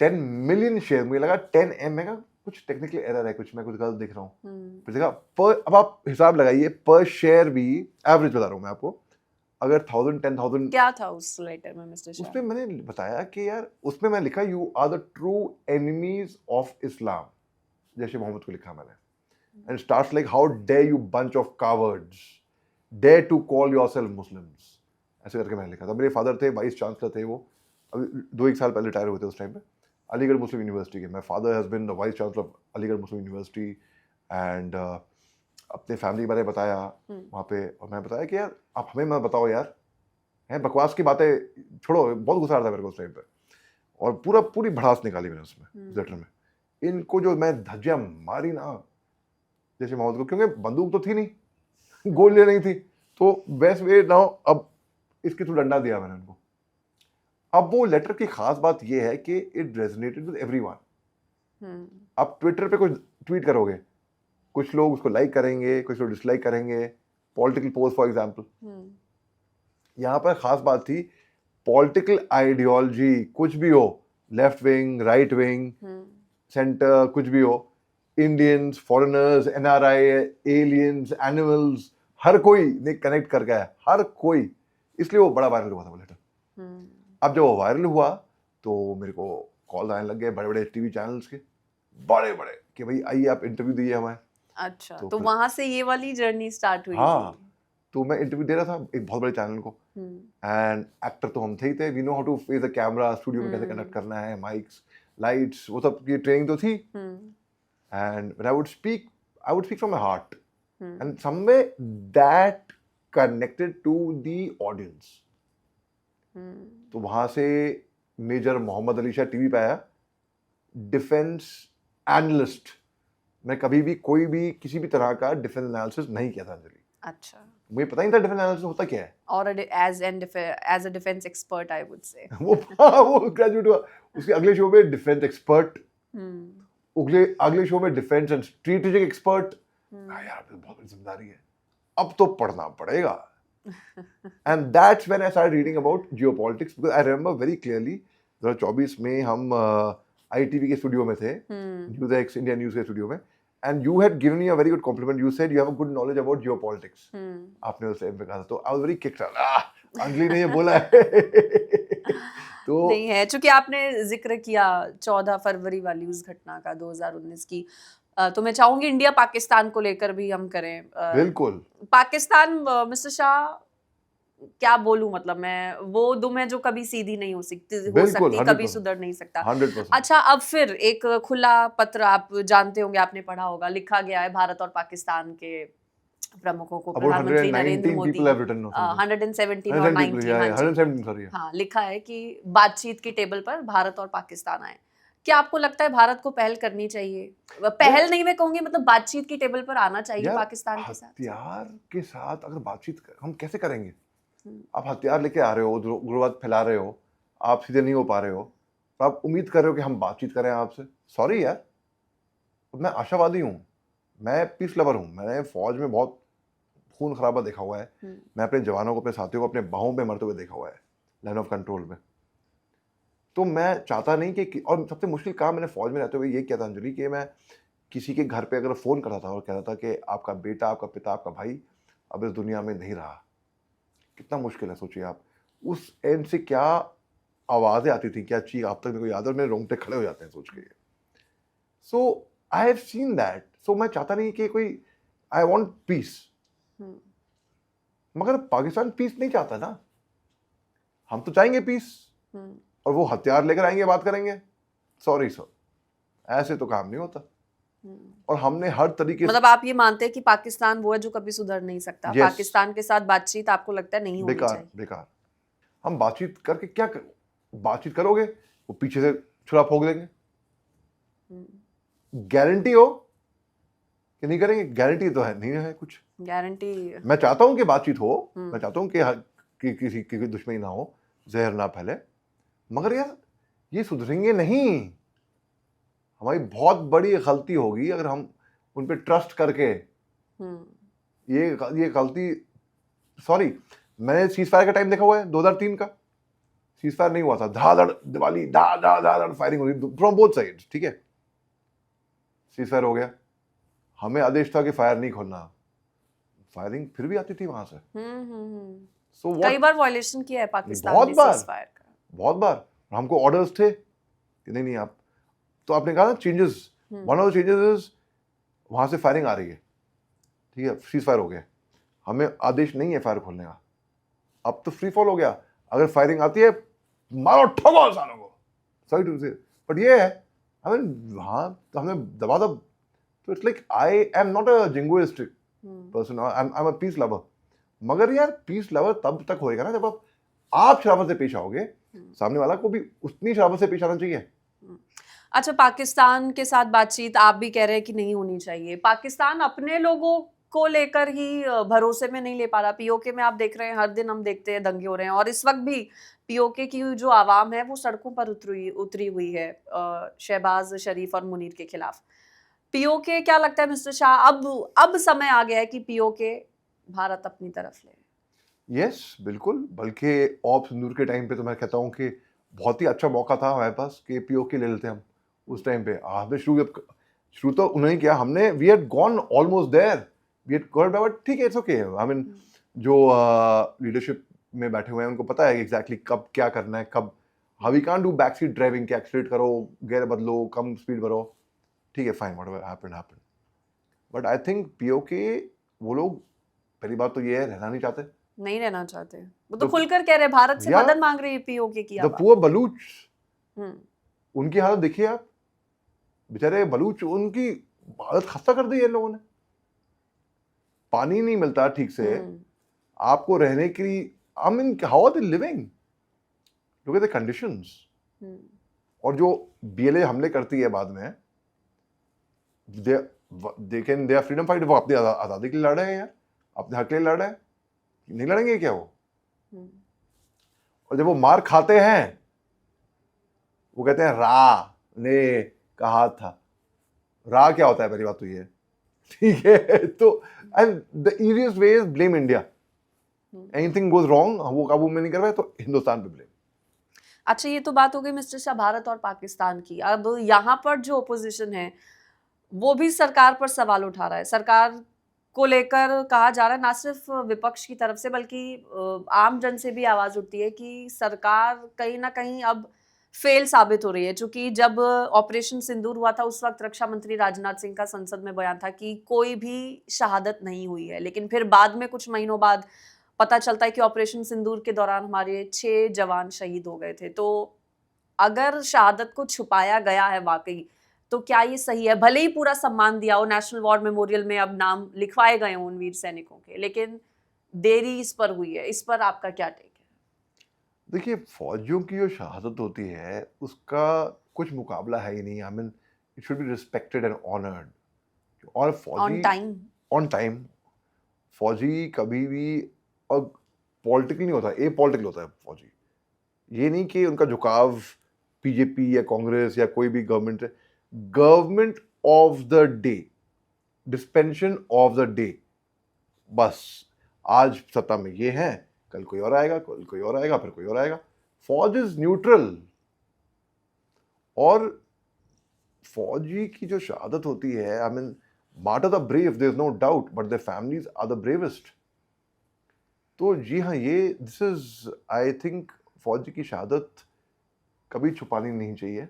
10 मिलियन शेयर. मुझे लगा 10 M का कुछ टेक्निकल एरर है, कुछ मैं कुछ गलत देख रहा हूँ. फिर देखा पर, अब आप हिसाब लगाइए, पर शेयर भी एवरेज बता रहा हूँ मैं आपको. अगर 1000 10,000 क्या था उस लेटर में मिस्टर शाह? उसमें मैंने बताया कि यार, उसमें मैं लिखा you are the true enemies of Islam, जैसे मोहम्मद को लिखा मैंने. And starts like how dare you bunch of cowards dare to call yourself Muslims. ऐसे करके मैंने लिखा था. मेरे फादर थे वाइस चांसलर थे, वो अभी 2-1 साल पहले रिटायर हुए थे उस टाइम पे, अलीगढ़ मुस्लिम यूनिवर्सिटी के. My father has been the vice chancellor of Aligarh Muslim university. And अपने फैमिली के बारे में बताया वहाँ पे. और मैं बताया कि यार आप हमें मत बताओ यार, हैं बकवास की बातें छोड़ो. बहुत गुस्सा आ रहा था मेरे को उस टाइम पे. और पूरी भड़ास निकाली मैंने उसमें लेटर में. इनको जो मैं धज्जियाँ मारी ना जैसे मोहम्मद को, क्योंकि बंदूक तो थी नहीं, गोलियां नहीं थी, तो बेस्ट वे नाउ अब इसके थ्रू डंडा दिया मैंने उनको. अब वो लेटर की खास बात ये है कि इट रेजोनेटेड विद एवरीवन. आप ट्विटर पे कुछ ट्वीट करोगे, कुछ लोग उसको लाइक करेंगे, कुछ लोग डिसलाइक करेंगे. Political post for example. यहाँ पर खास बात थी, पॉलिटिकल आइडियोलॉजी कुछ भी हो, left wing, right wing, centre, कुछ भी हो, Indians, foreigners, NRI, aliens, animals, हर कोई ने कनेक्ट कर गया है, हर कोई. इसलिए वो बड़ा वायरल हुआ था वो लेटर. अब जब वो वायरल हुआ तो मेरे को कॉल आने लग गए बड़े बड़े टीवी चैनल्स के, बड़े बड़े, कि भाई आइए आप इंटरव्यू दीजिए हमें। अच्छा, तो तो फिर वहां से ये वाली जर्नी स्टार्ट हुई हाँ, थी। तो मैं इंटरव्यू दे रहा था एक बहुत बड़े चैनल को, हम्म एंड एक्टर तो हम थे ही थे, we know how to face the camera, studio में कैसे कंडक्ट हम्म करना है, माइक्स, लाइट्स, वो सब की ट्रेनिंग तो थी। Hmm and when I would speak from my heart, hmm and somewhere that connected to the audience. Hmm तो वहां से मेजर मोहम्मद अली शाह टीवी पे आया, डिफेंस एनालिस्ट। मैं कभी भी कोई भी किसी भी तरह का डिफेंस एनालिसिस नहीं किया था अंजलि, अच्छा, मुझे पता नहीं था डिफेंस एनालिसिस होता क्या है। और as a defence expert I would say. वो ग्रेजुएट हुआ, उसके अगले शो में डिफेंस एक्सपर्ट, हम्म अगले शो में डिफेंस एंड स्ट्रेटेजिक एक्सपर्ट। यार तो बहुत बड़ी जिम्मेदारी है, अब तो पढ़ना पड़ेगा। And that's when I started reading about geopolitics, because I remember very clearly 2024 में हम आईटीवी के स्टूडियो में थे, न्यूज़ एक्स इंडिया न्यूज़ के स्टूडियो में, and you had given me a very good compliment, you said you have a good knowledge about geopolitics, आपने उस time पे कहा था। तो I was very kicked, Anjali ने ये बोला है। तो नहीं है, चूंकि आपने जिक्र किया 14 फरवरी वाली उस घटना का 2019 की, तो मैं चाहूंगी इंडिया पाकिस्तान को लेकर भी हम करें। बिल्कुल पाकिस्तान, मिस्टर शाह, क्या बोलूं, मतलब मैं वो दुम है जो कभी सीधी नहीं हो सकती, बिल्कुल कभी 100%, सुधर नहीं सकता। 100%। अच्छा, अब फिर एक खुला पत्र, आप जानते होंगे, आपने पढ़ा होगा, लिखा गया है भारत और पाकिस्तान के प्रमुखों को, About प्रधानमंत्री Narendra 119 Modi, people have written or something. 117 और 117 people, 19, yeah, हाँ yeah, जी, 117, sorry, yeah. हाँ, लिखा है कि बातचीत की टेबल पर भारत और पाकिस्तान आए। क्या आपको लगता है भारत को पहल करनी चाहिए? पहल नहीं मैं कहूंगी, मतलब बातचीत की टेबल पर आना चाहिए यार पाकिस्तान के साथ? हथियार के साथ अगर बातचीत हम कैसे करेंगे? हम्म, आप हथियार लेके आ रहे हो, उग्रवाद फैला रहे हो, आप सीधे नहीं हो पा रहे हो, तो आप उम्मीद कर रहे हो कि हम बातचीत करें आपसे? सॉरी यार, मैं आशावादी हूँ, मैं पीस लवर हूँ, मैंने फौज में बहुत खून खराबा देखा हुआ है, मैं अपने जवानों को, अपने साथियों को अपने बाहों पे मरते हुए देखा हुआ है लाइन ऑफ कंट्रोल में। तो मैं चाहता नहीं कि, और सबसे मुश्किल काम मैंने फौज में रहते हुए ये किया था अंजलि, कि मैं किसी के घर पे अगर फ़ोन करता था और कहता था कि आपका बेटा, आपका पिता, आपका भाई अब इस दुनिया में नहीं रहा, कितना मुश्किल है सोचिए आप। उस एंड से क्या आवाज़ें आती थी, क्या चीख, आप तक मेरे को याद है, और मेरे रोंगटे खड़े हो जाते हैं सोच के। सो आई हैव सीन दैट, सो मैं चाहता नहीं कि कोई, आई वॉन्ट पीस, मगर पाकिस्तान पीस नहीं चाहता ना, हम तो चाहेंगे पीस, और वो हथियार लेकर आएंगे, बात करेंगे। सॉरी सर, ऐसे तो काम नहीं होता। और हमने हर तरीके से, मतलब आप ये मानते हैं कि पाकिस्तान वो है जो कभी सुधर नहीं सकता? Yes. पाकिस्तान के साथ बातचीत आपको लगता है नहीं होनी बेकार चाहिए? बेकार। हम बातचीत करके क्या बातचीत करोगे, वो पीछे से छुरा फोक देंगे। गारंटी हो कि नहीं करेंगे? गारंटी तो है नहीं, है कुछ गारंटी? मैं चाहता हूं कि बातचीत हो, मैं चाहता हूं कि किसी की दुश्मनी ना हो, जहर ना फैले, मगर यार ये सुधरेंगे नहीं। हमारी बहुत बड़ी गलती होगी अगर हम उन पे ट्रस्ट करके, ये गलती, सॉरी, मैंने सीज फायर का टाइम देखा हुआ है 2003 का, सीज फायर नहीं हुआ था, धाड़ दिवाली धाड़ फायरिंग हो रही फ्रॉम बोथ साइड्स, ठीक है, सीज फायर हो गया, हमें आदेश था कि फायर नहीं खोलना, फायरिंग फिर भी आती थी वहां से। So कई बार वायलेशन किया है पाकिस्तान बहुत ने बार, सीज़फायर का। बहुत बार हमको ऑर्डर्स थे कि नहीं आप, तो आपने कहा ना changes, one of the changes is वहां से फायरिंग आ रही है, ठीक है, सीज फायर हो गया, हमें आदेश नहीं है फायर खोलने का, अब तो फ्री फॉल हो गया, अगर फायरिंग आती है मारो ठोको सालों को, सॉरी टू से, बट ये है हमें वहां तो हमने दबा दब, तो it's like I am not a jingoistic person, I am a peace lover, मगर यार पीस लवर तब तक होएगा ना जब आप शराफत से पेश आओगे, सामने वाला को भी उतनी शराफत से पेश आना चाहिए। अच्छा, पाकिस्तान के साथ बातचीत आप भी कह रहे हैं कि नहीं होनी चाहिए। पाकिस्तान अपने लोगों को लेकर ही भरोसे में नहीं ले पा रहा। पीओके में आप देख रहे हैं, हर दिन हम देखते हैं दंगे हो रहे हैं, और इस वक्त भी पीओके की जो आवाम है वो सड़कों पर उतरी हुई है शहबाज शरीफ और मुनीर के खिलाफ। पीओके, क्या लगता है मिस्टर शाह, अब समय आ गया है कि पीओके भारत अपनी तरफ ले? यस बिल्कुल, बल्कि ऑप्स नूर के टाइम पे तो मैं कहता हूँ कि बहुत ही अच्छा मौका था हमारे पास कि पीओके ले लेते हम उस टाइम पे। हमने शुरू तो उन्होंने किया, हमने we had gone almost there, we had got, but ठीक है, इट्स ओके, आई मीन जो लीडरशिप में बैठे हुए हैं, उनको पता है कि एग्जैक्टली कब क्या करना है, कब how we can't do back seat driving, कि एक्सीलरेट करो, गियर बदलो, कम स्पीड भरो, ठीक है fine, whatever happened happened. But I think POK वो लोग पहली बात तो ये है रहना नहीं चाहते, नहीं रहना चाहते, वो तो The- खुलकर कह रहे भारत से या मदद मांग रही है पीओके की द आवाज। पुअर बलूच, हम्म, उनकी हालत देखिए आप, बेचारे बलूच, उनकी हालत खस्ता कर दी है इन लोगों ने। पानी नहीं मिलता ठीक से, हम्म, आपको रहने के लिए, I mean how are they living, look at the conditions. Hmm, और जो बीएलए हमले करती है बाद में, दे आर फ्रीडम फाइटर, वो अपनी आजादी के लिए लड़ रहे हैं यार, अपने हक के लिए लड़ रहे हैं, नहीं लड़ेंगे क्या वो? हम्म, और जब वो मार खाते हैं वो कहते हैं रा ने कहा था। रा क्या होता है पहली बात तो ये, ठीक है? तो and the easiest way is blame India, anything goes wrong, वो काबू में नहीं कर पाए तो हिंदुस्तान पे ब्लेम। अच्छा, ये तो बात हो गई मिस्टर शाह भारत और पाकिस्तान की। अब यहाँ पर जो ओपोजिशन है वो भी सरकार पर सवाल उठा रहा है। सरकार को लेकर कहा जा रहा है, ना सिर्फ विपक्ष की तरफ से बल्कि आम जन से भी आवाज उठती है कि सरकार कहीं ना कहीं अब फेल साबित हो रही है। चूंकि जब ऑपरेशन सिंदूर हुआ था उस वक्त रक्षा मंत्री राजनाथ सिंह का संसद में बयान था कि कोई भी शहादत नहीं हुई है, लेकिन फिर बाद में कुछ महीनों बाद पता चलता है कि ऑपरेशन सिंदूर के दौरान हमारे 6 जवान शहीद हो गए थे। तो अगर शहादत को छुपाया गया है वाकई, तो क्या ये सही है? भले ही पूरा सम्मान दिया हो, नेशनल वॉर मेमोरियल में अब नाम लिखवाए गए हों उन वीर सैनिकों के, लेकिन देरी इस पर हुई है। इस पर आपका क्या टेक है? देखिए फौजियों की जो शहादत होती है उसका कुछ मुकाबला है ही नहीं, I mean it should be respected and honoured. और ऑन फौजी टाइम। ऑन टाइम, फौजी कभी भी, और पॉलिटिकल नहीं होता, ए पॉलिटिकल होता है फौजी। ये नहीं कि उनका झुकाव बीजेपी या कांग्रेस या कोई भी गवर्नमेंट है, government of the day, dispensation of the day, बस आज सत्ता में ये है, कल कोई और आएगा, कल कोई और आएगा, फिर कोई और आएगा। फौज इज न्यूट्रल। और फौजी की जो शहादत होती है, I mean martyr the brave, there is no doubt, but their families are the bravest. तो जी हाँ, ये दिस इज आई थिंक फौजी की शहादत कभी छुपानी नहीं चाहिए,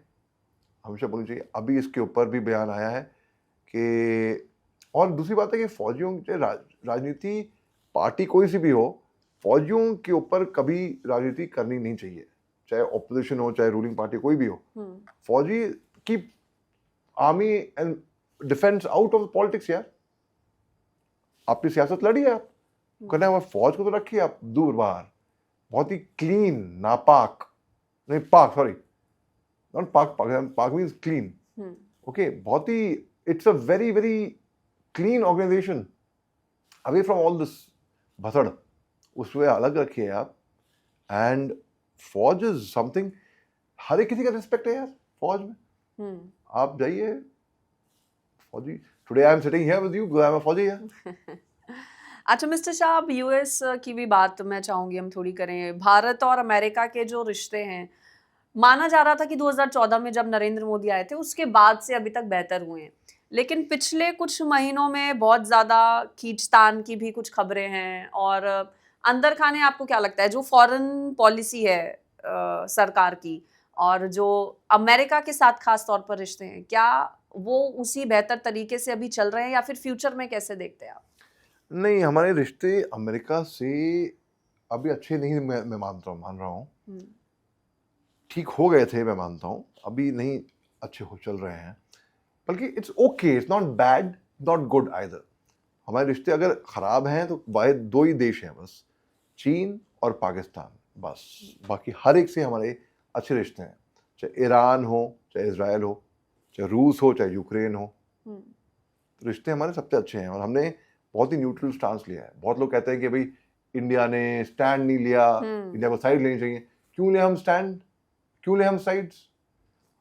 हमेशा बोलनी चाहिए। अभी इसके ऊपर भी बयान आया है कि, और दूसरी बात है कि फौजियों के राजनीति, पार्टी कोई सी भी हो, फौजियों के ऊपर कभी राजनीति करनी नहीं चाहिए, चाहे ऑपोजिशन हो चाहे रूलिंग पार्टी कोई भी हो। फौजी की army and defence out of politics यार। आपकी सियासत लड़ी है आप, करना है, फौज को तो रखिए आप दूर बाहर, बहुत ही क्लीन, नापाक, नहीं पाक, सॉरी नॉट पाक, पाक मीन्स क्लीन, ओके, बहुत ही, it's a very very clean organisation, away from all this भसड़, उसमें अलग रखिए आप। एंड फौज इज समथिंग, हर एक किसी का रिस्पेक्ट है यार फौज में। आप जाइए फौजी, today I am sitting here with you because I am अ फौजी यार। अच्छा मिस्टर शाह, अब यूएस की भी बात मैं चाहूंगी हम थोड़ी करें। भारत और अमेरिका के जो रिश्ते हैं, माना जा रहा था कि 2014 में जब नरेंद्र मोदी आए थे उसके बाद से अभी तक बेहतर हुए हैं, लेकिन पिछले कुछ महीनों में बहुत ज्यादा खींचतान की भी कुछ खबरें हैं। और अंदर खाने आपको क्या लगता है, जो फॉरेन पॉलिसी है सरकार की और जो अमेरिका के साथ खास तौर पर रिश्ते हैं, क्या वो उसी बेहतर तरीके से अभी चल रहे हैं या फिर फ्यूचर में कैसे देखते हैं आप? नहीं, हमारे रिश्ते अमेरिका से अभी अच्छे नहीं, मैं मान रहा हूँ। ठीक हो गए थे, मैं मानता हूँ, अभी नहीं अच्छे हो चल रहे हैं, बल्कि it's okay, it's not bad, not good either. हमारे रिश्ते अगर खराब हैं तो वाहिद दो ही देश हैं बस, चीन और पाकिस्तान, बस। बाकी हर एक से हमारे अच्छे रिश्ते हैं, चाहे ईरान हो, चाहे इजराइल हो, चाहे रूस हो, चाहे यूक्रेन हो, तो रिश्ते हमारे सबसे अच्छे हैं। और हमने बहुत ही न्यूट्रल स्टांस लिया है। बहुत लोग कहते हैं कि भाई इंडिया ने स्टैंड नहीं लिया, इंडिया को साइड लेनी चाहिए। क्यों ले हम स्टैंड, क्यों ले हम साइड्स?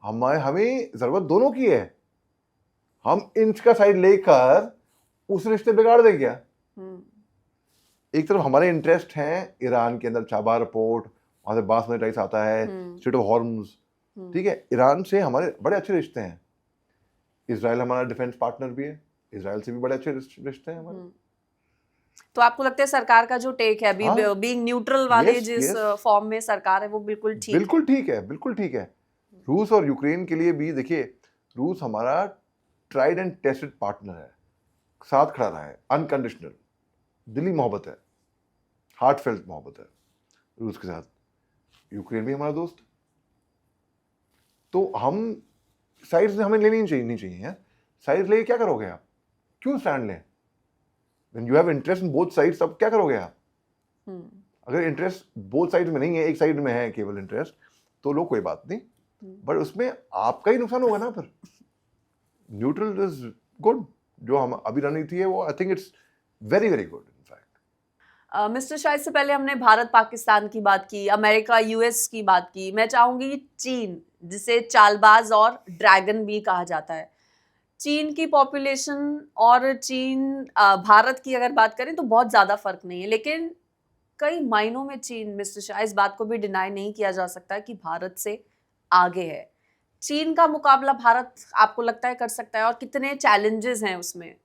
हमें जरूरत दोनों की है। हम इंच का साइड लेकर उस रिश्ते बिगाड़ दे क्या? एक तरफ हमारे इंटरेस्ट हैं ईरान के अंदर चाबार पोर्ट, वहां से बासमती राइस आता है, स्ट्रेट ऑफ हॉर्मुज, ठीक है, ईरान से हमारे बड़े अच्छे रिश्ते हैं। इजराइल हमारा डिफेंस पार्टनर भी है, इजराइल से भी बड़े अच्छे रिश्ते हैं हमारे। तो आपको लगता है सरकार का जो टेक है अभी हाँ। बीइंग न्यूट्रल वाले Yes, जिस yes. फॉर्म में सरकार है वो बिल्कुल ठीक है? बिल्कुल ठीक है, बिल्कुल ठीक है। रूस और यूक्रेन के लिए भी देखिए, रूस हमारा ट्राइड एंड टेस्टेड पार्टनर है, साथ खड़ा रहा है, अनकंडीशनल, दिली मोहब्बत है, हार्टफेल्ट मोहब्बत है रूस के साथ। यूक्रेन भी हमारा दोस्त। तो हम साइड्स हमें लेनी नहीं चाहिए। साइड्स लेके क्या करोगे आप? क्यों स्टैंड लें? When you have interest in both sides, तब क्या करोगे आप? अगर इंटरेस्ट बोथ साइड में नहीं है, एक साइड में है केवल इंटरेस्ट, तो लो कोई बात नहीं, बट उसमें आपका ही नुकसान होगा ना। फिर न्यूट्रल इज गुड। जो हम अभी रणनीति है वो I think it's very very good in fact. Mister Shah, इससे पहले हमने भारत पाकिस्तान की बात की, अमेरिका यूएस की बात की, मैं चाहूंगी चीन, जिसे चालबाज और ड्रैगन भी कहा जाता है, चीन की पॉपुलेशन और चीन भारत की अगर बात करें तो बहुत ज़्यादा फर्क नहीं है, लेकिन कई मायनों में चीन, मिस्टर शाह, इस बात को भी डिनाई नहीं किया जा सकता कि भारत से आगे है। चीन का मुकाबला भारत आपको लगता है कर सकता है, और कितने चैलेंजेस हैं उसमें?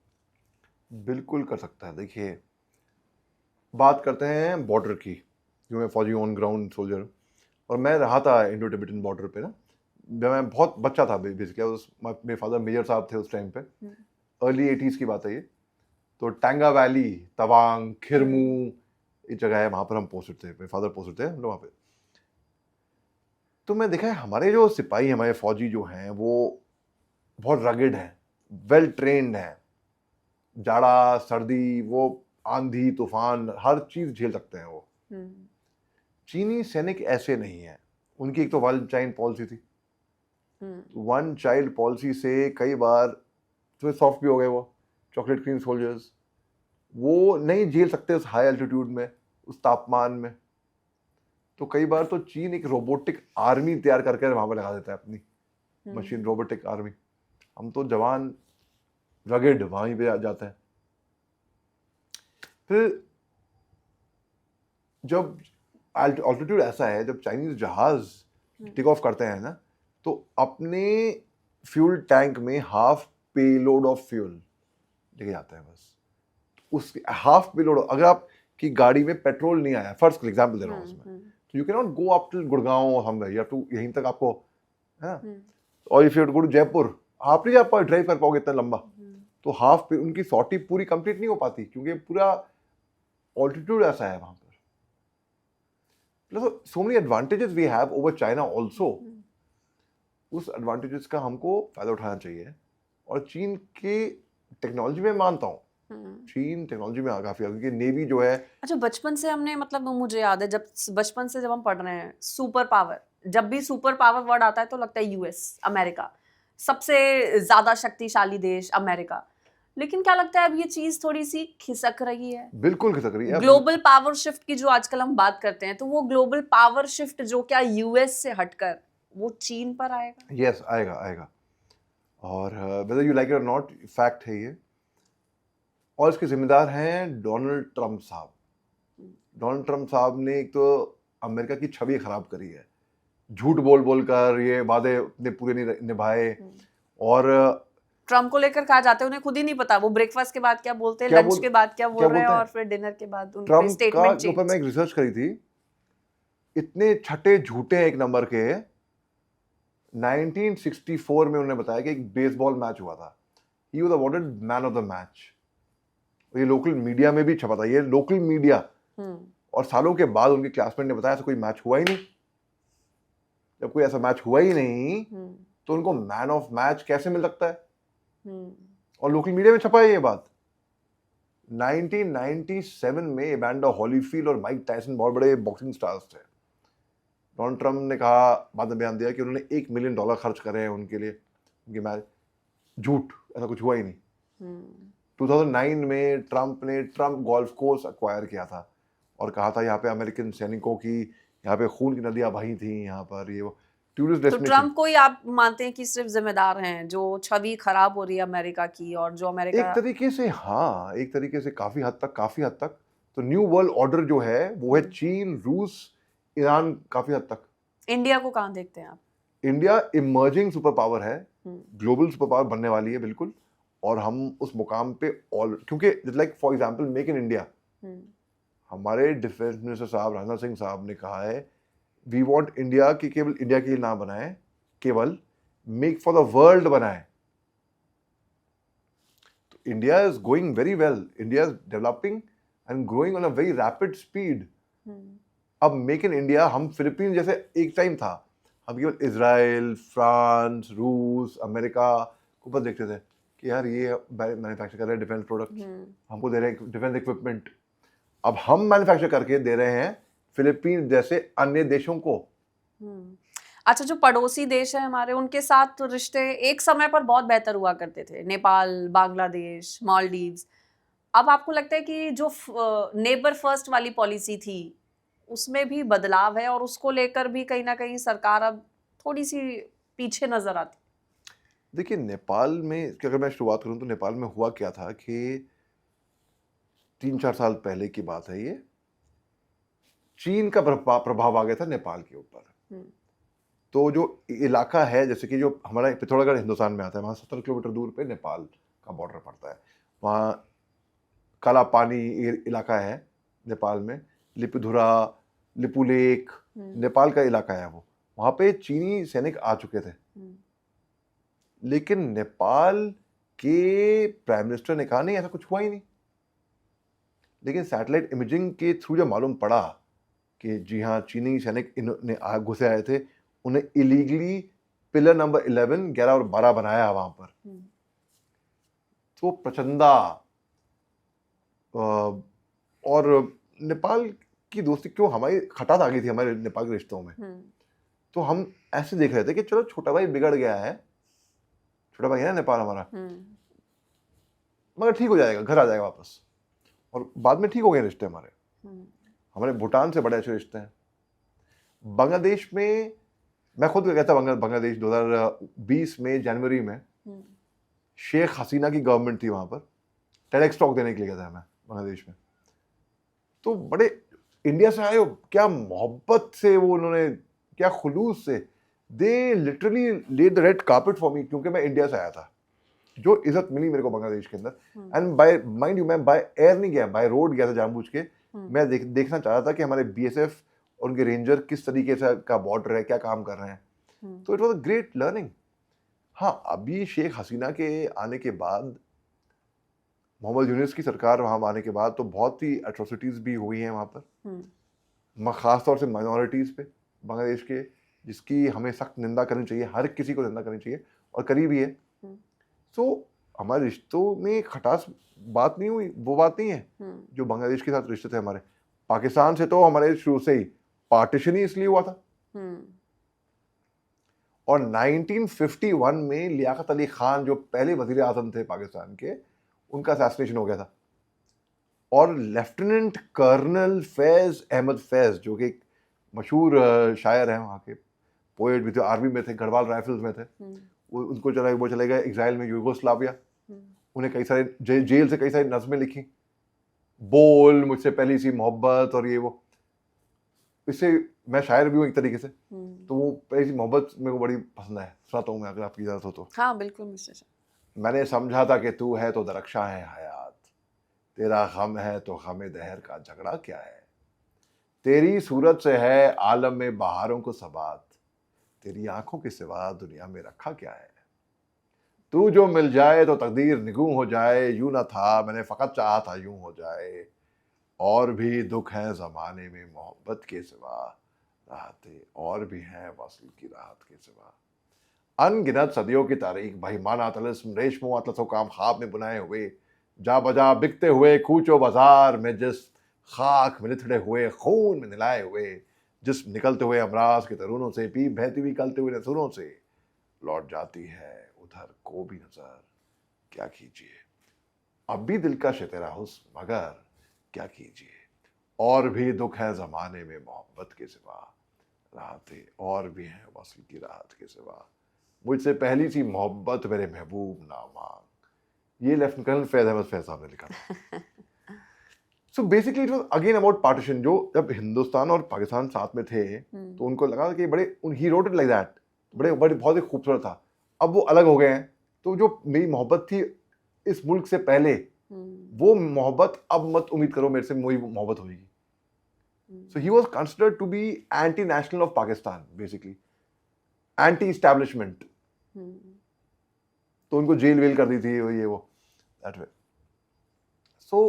बिल्कुल कर सकता है। देखिए, बात करते हैं बॉर्डर की, जो मैं फौजी ऑन ग्राउंड सोल्जर, और मैं रहा था इंडो टिबेटन बॉर्डर पे ना, जब मैं बहुत बच्चा था बेसिकली। मेरे फादर मेजर साहब थे उस टाइम पे, अर्ली 80s की बात है ये। तो टैंगा वैली, तवांग, खिरमू, एक जगह है, वहाँ पर हम पोस्टेड थे, मेरे फादर पोस्टेड थे हम लोग वहाँ पे। तो मैं देखा है हमारे जो सिपाही, हमारे फौजी जो हैं, वो बहुत रगेड हैं, वेल ट्रेंड हैं, जाड़ा सर्दी, वो आंधी तूफान, हर चीज़ झेल सकते हैं वो। चीनी सैनिक ऐसे नहीं है। उनकी एक तो वन चाइल्ड पॉलिसी थी। वन चाइल्ड पॉलिसी से कई बार तो सॉफ्ट भी हो गए वो चॉकलेट क्रीम सोल्जर्स। वो नहीं झेल सकते उस हाई एल्टीट्यूड में, उस तापमान में। तो कई बार तो चीन एक रोबोटिक आर्मी तैयार करके वहां पर लगा देता है अपनी मशीन, रोबोटिक आर्मी। हम तो जवान रगेड वहीं पे जाते हैं। फिर जब ऑल्टीट्यूड ऐसा है, जब चाइनीज जहाज टेक ऑफ करते हैं ना, तो अपने फ्यूल टैंक में हाफ पेलोड ऑफ फ्यूल लेके जाते हैं बस। उस हाफ पेलोड, अगर आपकी गाड़ी में पेट्रोल नहीं आया, फर्स्ट एग्जांपल दे रहा हूँ उसमें, तो you can not go up till Gurgaon और समवेयर, यू हैव टू, यहीं तक आपको है ना। और if you go to Jaipur, आप नहीं जा पाओगे, ड्राइव कर पाओगे इतना लंबा। तो हाफ पे उनकी सॉर्टी पूरी कंप्लीट नहीं हो पाती, क्योंकि पूरा ऑल्टीट्यूड ऐसा है वहां पर। So many advantages we have over China also. उस एडवांटेजेस का हमको फायदा उठाना चाहिए। और चीन की टेक्नोलॉजी में मानता हूँ, चीन टेक्नोलॉजी में काफी आगे, क्योंकि नेवी जो है। अच्छा, बचपन से हमने, मतलब मुझे याद है जब बचपन से जब हम पढ़ रहे हैं सुपर पावर, जब भी सुपर पावर वर्ड आता है तो लगता है यूएस, अमेरिका, सबसे ज्यादा शक्तिशाली देश अमेरिका। लेकिन क्या लगता है अब ये चीज थोड़ी सी खिसक रही है? बिल्कुल खिसक रही है। ग्लोबल पावर शिफ्ट की जो आजकल हम बात करते हैं, तो वो ग्लोबल पावर शिफ्ट जो क्या यूएस से हटकर वो चीन पर आएगा? यस, आएगा आएगा। और वेदर यू लाइक इट और नॉट, फैक्ट है ये। और इसके जिम्मेदार हैं डोनाल्ड ट्रंप साहब। डोनाल्ड ट्रंप साहब ने एक तो अमेरिका की छवि खराब करी है, झूठ बोल बोल कर, ये वादे अपने पूरे नहीं निभाए। और ट्रम्प को लेकर कहा जाता है उन्हें खुद ही नहीं पता वो ब्रेकफास्ट के बाद क्या बोलते हैं, लंच के बाद क्या बोल रहे हैं, और फिर डिनर के बाद उनके स्टेटमेंट चेंज। ऊपर मैं एक रिसर्च करी थी, इतने छठे झूठे एक नंबर के। 1964 में उन्होंने बताया कि एक बेसबॉल मैच हुआ था, he was awarded man of the match. ये लोकल मीडिया में भी छपा था, ये लोकल मीडिया। और सालों के बाद उनके क्लासमेट ने बताया ऐसा कोई मैच हुआ ही नहीं। जब कोई ऐसा मैच हुआ ही नहीं तो उनको मैन ऑफ मैच कैसे मिल सकता है? और लोकल मीडिया में छपा है ये बात। 1997 में एमांडा हॉलीफील्ड और माइक टायसन बहुत बड़े बॉक्सिंग स्टार्स थे। डोनाल्ड ट्रंप ने कहा, बाद में बयान दिया कि उन्होंने $1 मिलियन खर्च करे हैं उनके लिए, उनके मैच। झूठ, ऐसा कुछ हुआ ही नहीं। 2009 में ट्रंप गोल्फ कोर्स एक्वायर किया था और कहा था यहाँ पे अमेरिकन सैनिकों की, यहाँ पे खून की नदियां बही थी, यहाँ पर ये वो टूरिस्ट डेस्टिनेशन। तो ट्रंप को ही आप मानते हैं कि सिर्फ जिम्मेदार हैं जो छवि खराब हो रही है अमेरिका की, और जो अमेरिका एक तरीके से, हाँ, एक तरीके से काफी हद तक तो न्यू वर्ल्ड ऑर्डर जो है वो है चीन, रूस, ईरान, काफी हद तक। इंडिया को कहाँ देखते हैं आप? इंडिया इमर्जिंग सुपर पावर है, ग्लोबल सुपर पावर बनने वाली है बिल्कुल। और हम उस मुकाम पे क्योंकि like for example make in India, हमारे डिफेंस मिनिस्टर साहब राजनाथ सिंह साहब ने कहा है वी वांट इंडिया कि केवल इंडिया के लिए ना बनाए, केवल मेक फॉर द वर्ल्ड बनाए। तो India is going very well, India is developing and growing on a very rapid speed. अब मेक इन इंडिया, हम फिलीपींस जैसे एक टाइम था, हम केवल इजराइल, फ्रांस, रूस, अमेरिका को बस देखते थे कि यार ये मैन्युफैक्चर कर रहे हैं डिफेंस प्रोडक्ट, हमको दे रहे हैं डिफेंस इक्विपमेंट। अब हम मैन्युफैक्चर करके दे रहे हैं फिलीपींस जैसे अन्य देशों को। अच्छा, जो पड़ोसी देश है हमारे, उनके साथ तो रिश्ते एक समय पर बहुत बेहतर हुआ करते थे, नेपाल, बांग्लादेश, मालदीव्स। अब आपको लगता है कि जो नेबर फर्स्ट वाली पॉलिसी थी उसमें भी बदलाव है और उसको लेकर भी कहीं ना कहीं सरकार अब थोड़ी सी पीछे नजर आती? देखिए, नेपाल में अगर मैं शुरुआत करूं तो नेपाल में हुआ क्या था कि 3-4 साल पहले की बात है ये, चीन का प्रभाव आ गया था नेपाल के ऊपर। तो जो इलाका है, जैसे कि जो हमारा पिथौरागढ़ हिंदुस्तान में आता है, वहाँ 70 किलोमीटर दूर पे नेपाल का बॉर्डर पड़ता है। वहाँ काला पानी इलाका है नेपाल में, लिपुधुरा, लिपुलेख, नेपाल का इलाका है वो। वहाँ पे चीनी सैनिक आ चुके थे, लेकिन नेपाल के प्राइम मिनिस्टर ने कहा नहीं, ऐसा कुछ हुआ ही नहीं। लेकिन सैटेलाइट इमेजिंग के थ्रू जब मालूम पड़ा कि जी हाँ, चीनी सैनिक इन्होंने घुसे आए थे, उन्हें इलीगली पिलर नंबर 11, 11 और 12 बनाया वहां पर। तो प्रचंडा और नेपाल की दोस्ती क्यों, हमारी खटास आ गई थी हमारे नेपाल के रिश्तों में। तो हम ऐसे देख रहे थे कि चलो छोटा भाई बिगड़ गया है, छोटा भाई है ना नेपाल हमारा, मगर ठीक हो जाएगा, घर आ जाएगा वापस। और बाद में ठीक हो गए रिश्ते हमारे। हमारे भूटान से बड़े अच्छे रिश्ते हैं। बांग्लादेश में मैं खुद गया था, बांग्लादेश 2020 में जनवरी में शेख हसीना की गवर्नमेंट थी वहां पर, टेडेक्स टॉक देने के लिए गया था मैं बांग्लादेश में। तो बड़े इंडिया से आए हो, क्या मोहब्बत से वो उन्होंने, क्या खुलूस से, they literally laid the red carpet for me, क्योंकि मैं इंडिया से आया था। जो इज्जत मिली मेरे को बांग्लादेश के अंदर, एंड बाय माइंड यू, मैं बाय एयर नहीं गया, बाय रोड गया था जानबूझ के। मैं देखना चाह रहा था कि हमारे बीएसएफ और उनके रेंजर किस तरीके से का बॉर्डर है, क्या काम कर रहे हैं। तो it was a great learning. हाँ, अभी शेख हसीना के आने के बाद, मोहम्मद यूनुस की सरकार वहाँ आने के बाद, तो बहुत ही एट्रोसिटीज भी हुई हैं वहाँ पर, खास तौर से माइनॉरिटीज़ पे बांग्लादेश के, जिसकी हमें सख्त निंदा करनी चाहिए, हर किसी को निंदा करनी चाहिए, और करी भी है। तो हमारे रिश्तों में खटास बात नहीं हुई, वो बात नहीं है जो बांग्लादेश के साथ रिश्ते थे हमारे। पाकिस्तान से तो हमारे शुरू से ही पार्टीशन ही इसलिए हुआ था। और 1951 में लियाकत अली खान, जो पहले वजीर आजम थे पाकिस्तान के, उनका असैसिनेशन हो गया था। और लेफ्टिनेंट कर्नल फैज अहमद फैज, जो कि एक मशहूर शायर हैं वहाँ के, पोएट भी थे, आर्मी में थे, गढ़वाल राइफल्स में थे, वो चले गए एग्जाइल में यूगोस्लाविया। उन्हें कई सारे जेल से कई सारी नज़में लिखी, बोल, मुझसे पहली सी मोहब्बत, और ये वो। इससे मैं शायर भी हूँ एक तरीके से, तो वो पहली सी मोहब्बत मेरे को बड़ी पसंद है, सुनाता हूँ मैं अगर आपकी इजाज़त हो तो। हाँ बिल्कुल मिस्टर। मैंने समझा था कि तू है तो दरख्शां है हयात, तेरा गम है तो गम दहर का झगड़ा क्या है, तेरी सूरत से है आलम में बहारों को सबात, तेरी आंखों के सिवा दुनिया में रखा क्या है, तू जो मिल जाए तो तकदीर निगूं हो जाए, यूं ना था मैंने फ़कत चाहा था यूं हो जाए, और भी दुख हैं ज़माने में मोहब्बत के सिवा, राहतें और भी हैं वस्ल की राहत के सिवा, अनगिनत सदियों की तारीख बहिमाना तलिस्म रेशमो अतलसो काम ख्वाब में बुनाए हुए, जा बजा बिकते हुए कूचो बाजार में, जिस खाक में निथड़े हुए खून में निलाए हुए, जिस निकलते हुए अमराज के तरूनों से, पी बहती हुई कलते हुए नसुरों से, लौट जाती है उधर को भी नजर, क्या कीजिए अब भी दिलकश है तेरा हुस्न, मगर क्या कीजिए, और भी दुख है ज़माने में मोहब्बत के सिवा, राहतें और भी हैं वस्ल की राहत के सिवा, मुझसे पहली सी मोहब्बत मेरे महबूब ना मांग। ये लेफ्टिनेंट कर्नल फैज अहमद फैज साहब ने लिखा था। So basically it was again about partition. जो जब हिंदुस्तान और पाकिस्तान साथ में थे, तो उनको लगा कि बड़े, he wrote it like that, बड़े बहुत ही खूबसूरत था। अब वो अलग हो गए हैं, तो जो मेरी मोहब्बत थी इस मुल्क से पहले, वो मोहब्बत अब मत उम्मीद करो मेरे से, वही मोहब्बत होगी. So he was considered to be anti-national of Pakistan, basically. Anti-establishment. तो उनको जेल वेल कर दी थी ये वो that way. So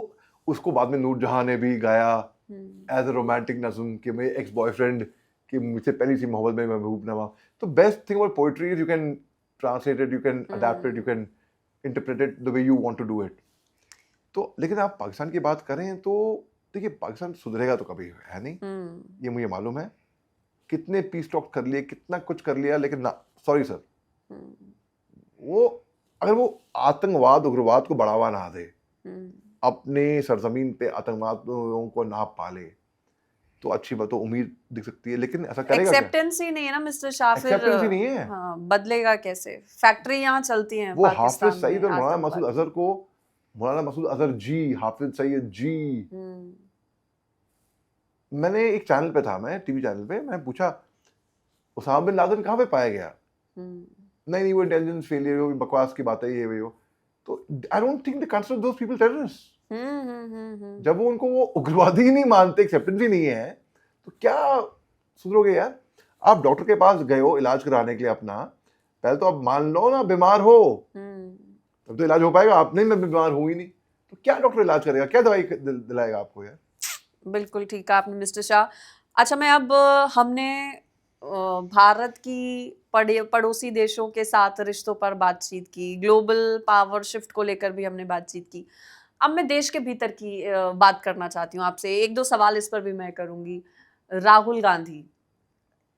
उसको बाद में नूरजहां ने भी गाया एज अ रोमांटिक नज़्म कि मेरे एक्स बॉयफ्रेंड कि मुझसे पहली सी मोहब्बत में महबूब नवा. तो best thing about poetry is you can translate it, you can adapt it, you can interpret it the way you want to do it. तो लेकिन आप पाकिस्तान की बात करें तो देखिए पाकिस्तान सुधरेगा तो कभी है नहीं, ये मुझे मालूम है. कितने पीस टॉक कर लिए, कितना कुछ कर लिया, लेकिन ना, सॉरी सर, वो अगर वो आतंकवाद उग्रवाद को बढ़ावा ना दे, अपने सरजमीन पे आतंकवादियों को ना पाले, तो अच्छी बात, तो उम्मीद दिख सकती है. लेकिन ऐसा करेगा क्या? एक्सेप्टेंस ही नहीं है ना मिस्टर शाह. फिर एक्सेप्टेंस ही नहीं है. हाँ, बदलेगा कैसे? फैक्ट्री यहाँ चलती है वो पाकिस्तान हाफिज सईद में और मौलाना आतंकवाद. मसूद अजहर को, मौलाना मसूद अजहर जी, हाफिज सईद जी, मैंने एक चैनल पे था, मैं टीवी चैनल पे, मैंने पूछा उसामा बिन लादेन कहाँ पे पाया गया? नहीं वो इंटेलिजेंस फेलियर हो, बकवास की बात है ये वो. तो I don't think they consider those people terrorist. जब वो उनको वो उग्रवादी ही नहीं मानते, एक्सेप्टेंस ही नहीं है, तो क्या सुधरोगे यार? आप डॉक्टर के पास गए हो इलाज कराने के लिए अपना, पहले तो आप मान लो ना बीमार हो, तब तो इलाज हो पाएगा. आप नहीं, मैं बीमार हूं ही नहीं, तो क्या डॉक्टर इलाज करेगा, क्या दवाई दिलाएगा आपको यार? बिल्कुल ठीक है आपने मिस्टर शाह. अच्छा, मैं अब हमने भारत की पड़ोसी देशों के साथ रिश्तों पर बातचीत की, ग्लोबल पावर शिफ्ट को लेकर भी हमने बातचीत की. अब मैं देश के भीतर की बात करना चाहती हूँ आपसे. एक दो सवाल इस पर भी मैं करूंगी. राहुल गांधी,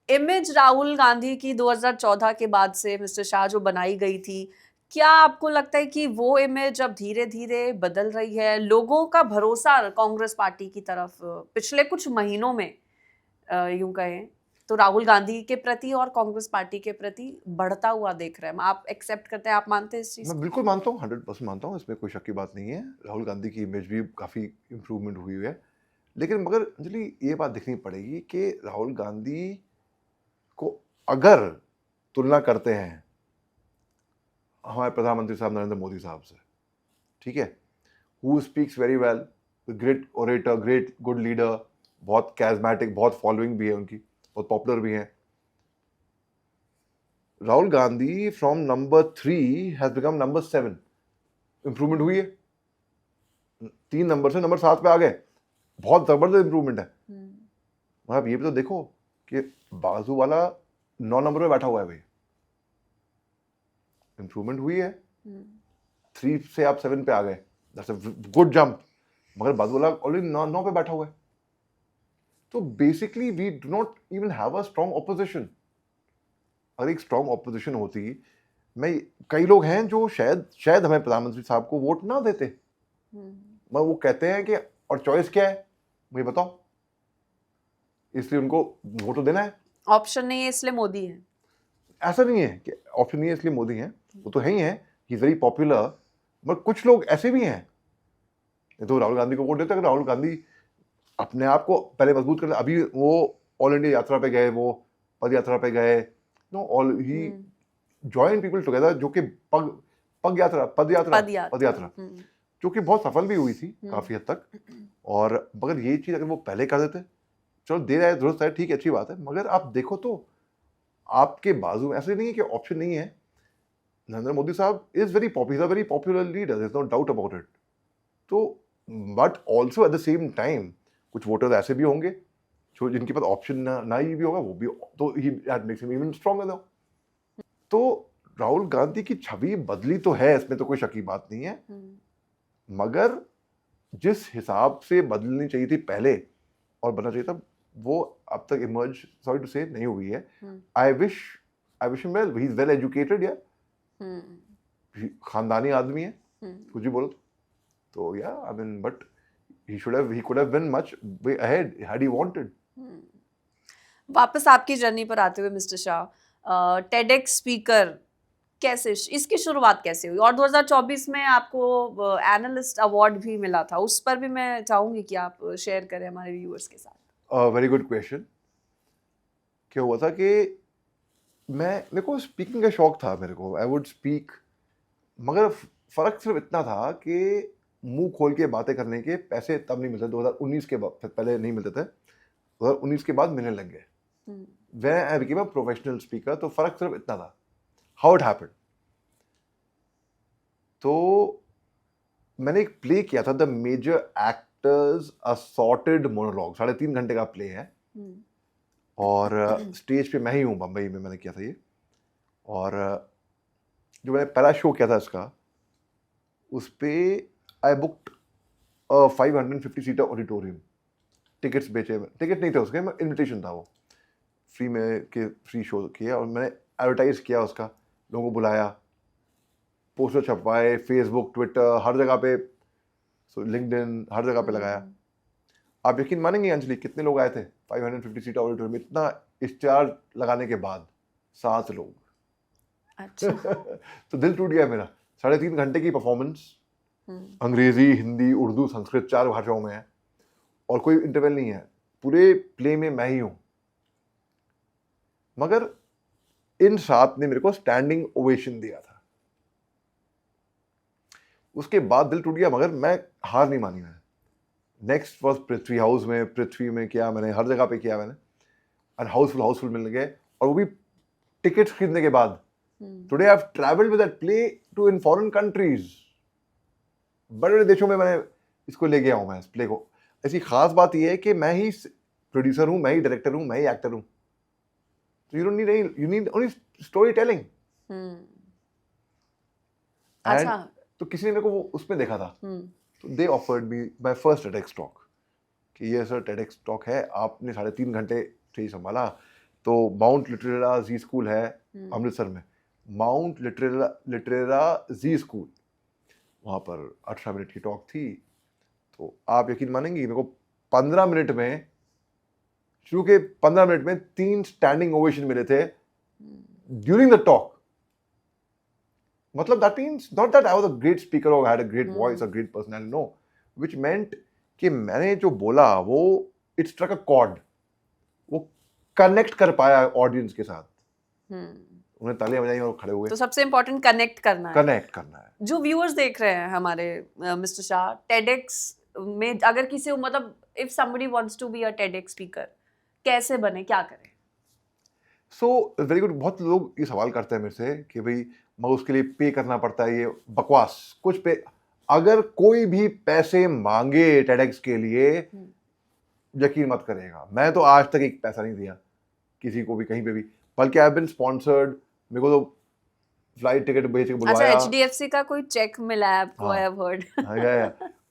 इमेज राहुल गांधी की 2014 के बाद से मिस्टर शाह जो बनाई गई थी, क्या आपको लगता है कि वो इमेज अब धीरे धीरे बदल रही है? लोगों का भरोसा कांग्रेस पार्टी की तरफ पिछले कुछ महीनों में यूं कहें तो राहुल गांधी के प्रति और कांग्रेस पार्टी के प्रति बढ़ता हुआ देख रहे हैं. आप एक्सेप्ट करते हैं, आप मानते हैं इस चीज? मैं बिल्कुल मानता हूँ, 100% मानता हूँ, इसमें कोई शक की बात नहीं है. राहुल गांधी की इमेज भी काफ़ी इम्प्रूवमेंट हुई है. लेकिन मगर अंजलि ये बात देखनी पड़ेगी कि राहुल गांधी को अगर तुलना करते हैं हमारे प्रधानमंत्री साहब नरेंद्र मोदी साहब से, ठीक है, who speaks very well, great orator, great good leader, बहुत कैरिज्मेटिक, बहुत फॉलोइंग भी है उनकी, बहुत पॉपुलर भी हैं. Rahul Gandhi from number 3 has become number 7. Improvement हुई है, 3 नंबर से नंबर 7 पे आ गए. बहुत जबरदस्त इंप्रूवमेंट है. मतलब ये भी तो देखो कि बाजू वाला 9 नंबर पे बैठा हुआ है भाई. इंप्रूवमेंट हुई है. 3 से आप 7 पे आ गए, दैट्स अ गुड जंप. मगर बाजू वाला ऑलरेडी 9 पे बैठा हुआ है. तो basically we do not even have a strong opposition. अगर एक स्ट्रॉन्ग ऑपोजिशन होती, मैं, कई लोग हैं जो शायद हमें प्रधानमंत्री साहब को वोट ना देते, मगर वो कहते हैं कि और चॉइस क्या है मुझे बताओ, इसलिए उनको वोट तो देना है. ऑप्शन नहीं है इसलिए मोदी है. ऐसा नहीं है कि ऑप्शन नहीं है इसलिए मोदी है, वो तो है ही है, ही इज वेरी पॉपुलर. मगर कुछ लोग ऐसे भी हैं तो राहुल गांधी को वोट देते हैं. राहुल गांधी अपने आप को पहले मजबूत कर, अभी वो ऑल इंडिया यात्रा पे गए, वो पद यात्रा पे गए, know all he join people together, जो कि पद यात्रा जो कि बहुत सफल भी हुई थी काफी हद तक. और मगर ये चीज अगर वो पहले कर देते, चलो दे रहा है, दुरुस्त है, ठीक है, अच्छी बात है, मगर आप देखो तो आपके बाजू में ऐसे नहीं है कि ऑप्शन नहीं है. नरेंद्र मोदी साहब is very popular leader, there is no doubt about it. तो but also at the same time कुछ वोटर ऐसे भी होंगे जो जिनके पास ऑप्शन ना ही भी होगा, वो भी, तो he that makes him even stronger now. तो राहुल गांधी की छवि बदली तो है, इसमें तो कोई शक की बात नहीं है, मगर जिस हिसाब से बदलनी चाहिए थी पहले और बनना चाहिए था, वो अब तक इमर्ज, सॉरी टू से, नहीं हुई है. I wish him well, he is well educated, या खानदानी आदमी है, कुछ भी बोलो तो या I mean, but he could have been much way ahead had he wanted. वापस आपकी जर्नी पर आते हुए मिस्टर शाह, TEDx स्पीकर कैसे, इसकी शुरुआत कैसे हुई? और 2024 में आपको एनालिस्ट अवार्ड भी मिला था, उस पर भी मैं चाहूंगी कि आप शेयर करें हमारे व्यूअर्स के साथ. Very good question. क्या हुआ था कि मेरे को स्पीकिंग का शौक था, मेरे को, आई वुड स्पीक, मगर फर्क सिर्फ इतना था कि मुंह खोल के बातें करने के पैसे तब नहीं मिलते, 2019 के बाद, पहले नहीं मिलते थे, 2019 के बाद मिलने लग गए। When I became a professional speaker, तो फर्क सिर्फ इतना था, how it happened। तो मैंने एक प्ले किया था, the major actors assorted monologue, 3.5 घंटे का प्ले है, और स्टेज पे मैं ही हूँ, बम्बई में मैंने किया था ये। और जो मैंने पहला शो किया था इसका, उस पे आई बुक्ड 550 सीटर ऑडिटोरियम, टिकट्स बेचे, टिकट नहीं थे उसके, इन्विटेशन था, वो फ्री में के फ्री शो किया, और मैंने एडवर्टाइज किया उसका, लोगों को बुलाया, पोस्टर छपवाए, फेसबुक, ट्विटर, हर जगह पे, लिंक्डइन, हर जगह पे लगाया। आप यकीन मानेंगे अंजलि, कितने लोग आए थे 550 सीटर ऑडिटोरियम में? इतना इश्तिहार लगाने के बाद 7 लोग। अच्छा। तो दिल टूट गया मेरा। 3.5 घंटे की परफॉर्मेंस, अंग्रेजी, हिंदी, उर्दू, संस्कृत, 4 भाषाओं में है, और कोई इंटरवल नहीं है, पूरे प्ले में मैं ही हूं। मगर इन 7 ने मेरे को स्टैंडिंग ओवेशन दिया था। उसके बाद दिल टूट गया, मगर मैं हार नहीं मानी। मैंने नेक्स्ट वॉज पृथ्वी हाउस में, पृथ्वी में किया मैंने, हर जगह पे किया मैंने, और हाउसफुल मिल गए, और वो भी टिकट्स खरीदने के बाद। Today I have travelled with that play too in foreign countries, बड़े बड़े देशों में मैंने इसको ले गया हूं मैं, इस प्ले को। ऐसी खास बात यह है कि मैं ही प्रोड्यूसर हूं, मैं ही डायरेक्टर हूं, मैं ही एक्टर हूं। So you don't need any, you need only storytelling। अच्छा। तो किसी ने मेरे को वो उसमें देखा था, तो they offered me my first TEDx talk, कि ये सर TEDx टॉक है, आपने 3.5 घंटे स्टेज संभाला। तो माउंट लिटरेरा जी स्कूल है अमृतसर में, माउंट लिटरेरा जी स्कूल, वहाँ पर 18 मिनट की टॉक थी। तो आप यकीन मानेंगे, मेरे को 15 मिनट में, शुरू के 15 मिनट में 3 स्टैंडिंग ओवेशन मिले थे ड्यूरिंग द टॉक। मतलब that means not that I was a great speaker or had a great voice or great personality, no, which meant कि मैंने जो बोला वो it struck a chord, वो कनेक्ट कर पाया ऑडियंस के साथ। उन्हें तालियां बजाई और खड़े हुए। तो सबसे इम्पोर्टेंट कनेक्ट करना है, कनेक्ट करना है। जो व्यूअर्स देख रहे हैं हमारे मिस्टर शाह, TEDx में अगर किसी को, मतलब if somebody wants to be a TEDx speaker, कैसे बने, क्या करें? So very good. बहुत लोग ये सवाल करते हैं मेरे से कि भाई मगर उसके लिए पे करना पड़ता है, ये बकवास कुछ पे। अगर कोई भी पैसे मांगे TEDx के लिए, यकीन मत करेगा, मैं तो आज तक एक पैसा नहीं दिया किसी को भी कहीं पे भी, बल्कि आई हैव बीन स्पॉन्सर्ड। मेरे को तो फ्लाइट टिकट बेच के बुलवाया। अच्छा, HDFC का कोई चेक मिला है आपको? I have heard.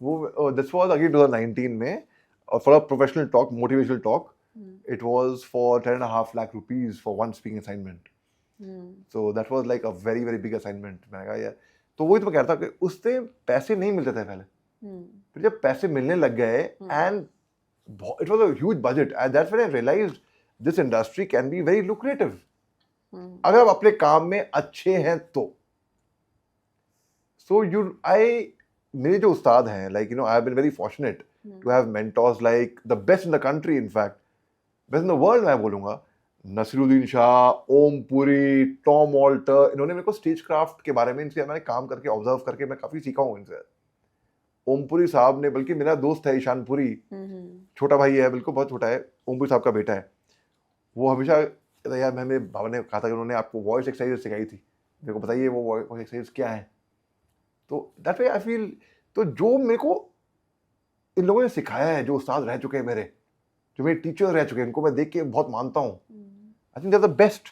वो दिस वाज अगेन 2019 में, और for a professional talk, motivational talk, it was for 10.5 lakh rupees for one speaking assignment। So that was like a very very big assignment। मैंने कहा यार, तो वही तो मैं कह रहा था कि उससे पैसे नहीं मिलते थे पहले, फिर जब पैसे मिलने लग गए, and it was a huge budget, and that's when I realized this industry can be very lucrative अगर आप अपने काम में अच्छे हैं तो। So मेरे जो उस्ताद हैं, like you know, I have been very fortunate to have mentors like the best in the country, in fact best in the world मैं बोलूँगा। नसीरुद्दीन शाह, ओम पुरी, टॉम ऑल्टर, इन्होंने मेरे को स्टेज क्राफ्ट के बारे में, इनसे मैंने काम करके, ऑब्जर्व करके मैं काफ़ी सीखा हूँ इनसे। ओम पुरी साहब ने, बल्कि मेरा दोस्त है ईशान पुरी, छोटा भाई है, बिल्कुल बहुत छोटा है, ओम पुरी साहब का बेटा है, वो हमेशा यार, मेरे बाबा ने कहा था कि उन्होंने आपको वॉइस एक्सरसाइज सिखाई थी, मेरे को बताइए वो वॉइस एक्सरसाइज क्या है। तो दैट वे आई फील, तो जो मेरे को इन लोगों ने सिखाया है, जो उस्ताद रह चुके हैं मेरे, जो मेरे टीचर रह चुके हैं, इनको मैं देख के बहुत मानता हूँ। I think they are the best.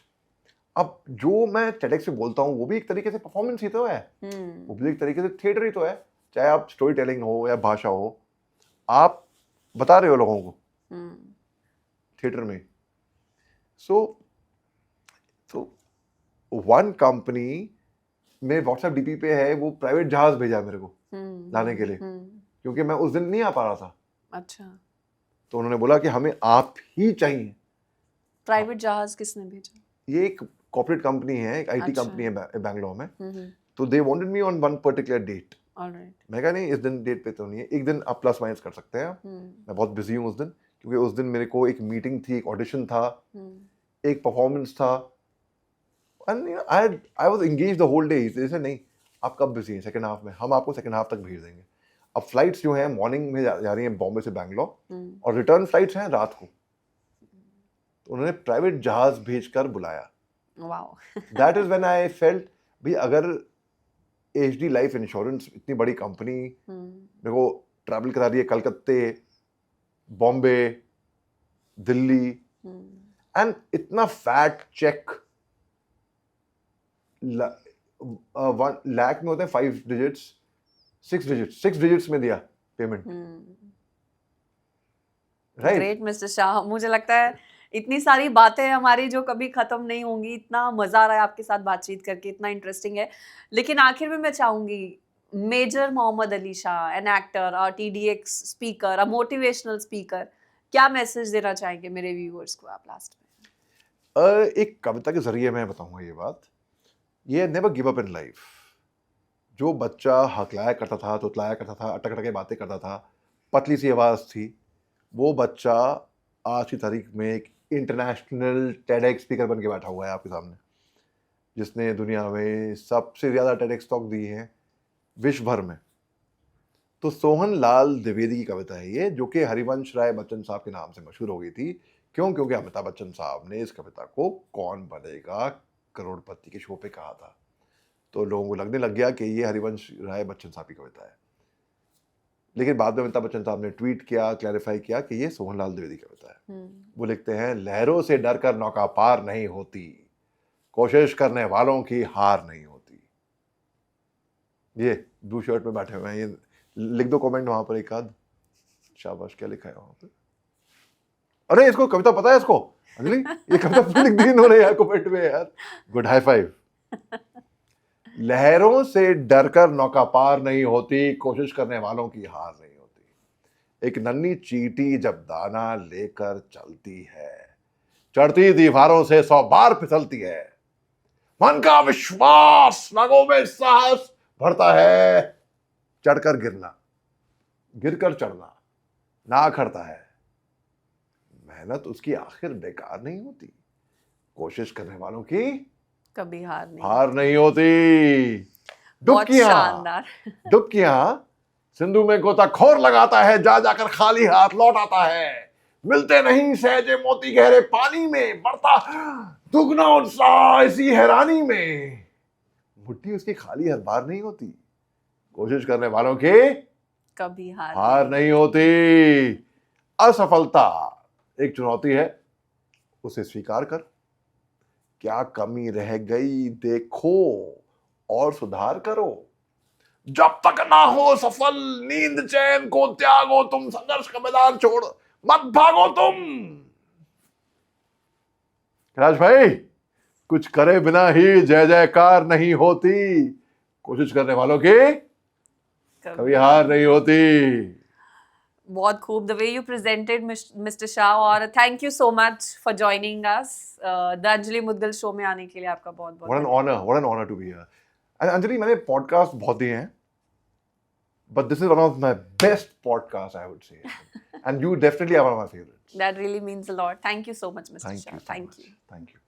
अब जो मैं TEDx में बोलता हूँ वो भी एक तरीके से परफॉर्मेंस ही तो है, वो भी एक तरीके से थिएटर ही तो है, चाहे आप स्टोरी टेलिंग हो या भाषा हो, आप बता रहे हो लोगों को थिएटर में। सो वन कंपनी में व्हाट्सएप DP पे है, वो प्राइवेट जहाज भेजा मेरे को लाने के लिए, क्योंकि मैं उस दिन नहीं आ पा रहा था। अच्छा। तो उन्होंने बोला कि हमें आप ही चाहिए। प्राइवेट जहाज किसने भेजा? ये एक कॉर्पोरेट कंपनी है, एक IT कंपनी है बैंगलोर में। तो they wanted me on one particular date. मैं कहा नहीं, इस दिन डेट पे तो नहीं है, एक दिन आप प्लस माइनस कर सकते हैं। मैं बहुत बिजी हूँ उस दिन, क्योंकि उस दिन मेरे को एक मीटिंग थी, एक ऑडिशन था, एक परफॉर्मेंस था, I was engaged the whole day. जैसे नहीं, आप कब बिजी हैं? सेकंड हाफ में, हम आपको सेकंड हाफ तक भेज देंगे। अब फ्लाइट्स जो हैं मॉर्निंग में जा रही हैं बॉम्बे से बैंगलोर, हम्म, और रिटर्न फ्लाइट्स हैं रात को। तो उन्होंने प्राइवेट जहाज भेजकर बुलाया। Wow. That is when I felt, भाई अगर HD लाइफ इंश्योरेंस इतनी बड़ी कंपनी मेरे को ट्रैवल करा रही है कलकत्ते, बॉम्बे, दिल्ली, एंड इतना फैट चेक, 1 लाख में होते हैं 5 डिजिट्स, 6 डिजिट्स में दिया payment, right? Great mister Shah, मुझे लगता है इतनी सारी बातें हमारी जो कभी खत्म नहीं होंगी। इतना मजा आ रहा है आपके साथ बातचीत करके, इतना इंटरेस्टिंग है। लेकिन आखिर में मैं चाहूंगी, major Mohammad Ali Shah, an actor, TDX speaker, a motivational speaker, क्या मैसेज देना चाहेंगे मेरे व्यूअर्स को आप लास्ट में? एक कविता के जरिए मैं बताऊंगा ये बात। ये never give up in life. जो बच्चा हकलाया करता था, तुतलाया करता था, अटक अटके बातें करता था, पतली सी आवाज थी, वो बच्चा आज की तारीख में एक इंटरनेशनल टेडेक्स स्पीकर बन के बैठा हुआ है आपके सामने, जिसने दुनिया में सबसे ज्यादा टेडेक्स टॉक दी है विश्व भर में। तो सोहन लाल द्विवेदी की कविता है ये, जो कि हरिवंश राय बच्चन साहब के नाम से मशहूर हो गई थी। क्यों? क्योंकि अमिताभ बच्चन साहब ने इस कविता को कौन बनेगा करोड़पति के शो पे कहा था। तो लोगों को लगने लग गया कि ये हरिवंश राय बच्चन साहब की कविता है। लेकिन बाद में अमिताभ बच्चन साहब ने ट्वीट किया, क्लैरिफाई किया कि ये सोहन लाल द्विवेदी की कविता है। वो लिखते हैं, लहरों से डरकर नौका पार नहीं होती, कोशिश करने वालों की हार नहीं होती। ये ब्लू शर्ट में बैठे हुए हैं, ये लिख दो कमेंट वहां पर एक आध। शाबाश, क्या लिखा है वहां पे? अरे इसको कविता पता है इसको? अंजलि, ये कविता लिख दी इन्होंने यार कमेंट में यार। Good, high five. लहरों से डरकर नौका पार नहीं होती, कोशिश करने वालों की हार नहीं होती। एक नन्ही चींटी जब दाना लेकर चलती है, चढ़ती दीवारों से 100 बार फिसलती है। मन का विश्वास, रगों में साहस भरता है, चढ़कर गिरना, गिरकर चढ़ना ना खड़ता है। मेहनत उसकी आखिर बेकार नहीं होती, कोशिश करने वालों की कभी हार हार नहीं होती। बहुत शानदार। डुबकियां सिंधु में गोताखोर लगाता है, जा जाकर खाली हाथ लौट आता है। मिलते नहीं सहजे मोती गहरे पानी में, बढ़ता दुगना उत्साह इसी हैरानी में। मुट्ठी उसकी खाली हर बार नहीं होती, कोशिश करने वालों की कभी हार नहीं होती। असफलता एक चुनौती है, उसे स्वीकार कर। क्या कमी रह गई देखो और सुधार करो। जब तक ना हो सफल, नींद चैन को त्यागो तुम, संघर्ष का मैदान छोड़ मत भागो तुम। कैलाश भाई, कुछ करे बिना ही जय जयकार नहीं होती, कोशिश करने वालों की कभी हार नहीं होती। बहुत खूब the way you presented mister Shah, और thank you so much for joining us the Anjali Mudgal show में आने के लिए। आपका बहुत बहुत what an honor to be here. And Anjali, मैंने पॉडकास्ट बहुत दिए हैं, but this is one of my best podcasts, I would say. And you definitely are one of my favorites. That really means a lot. Thank you so much, Mr. Shah. Thank you so much. Thank you.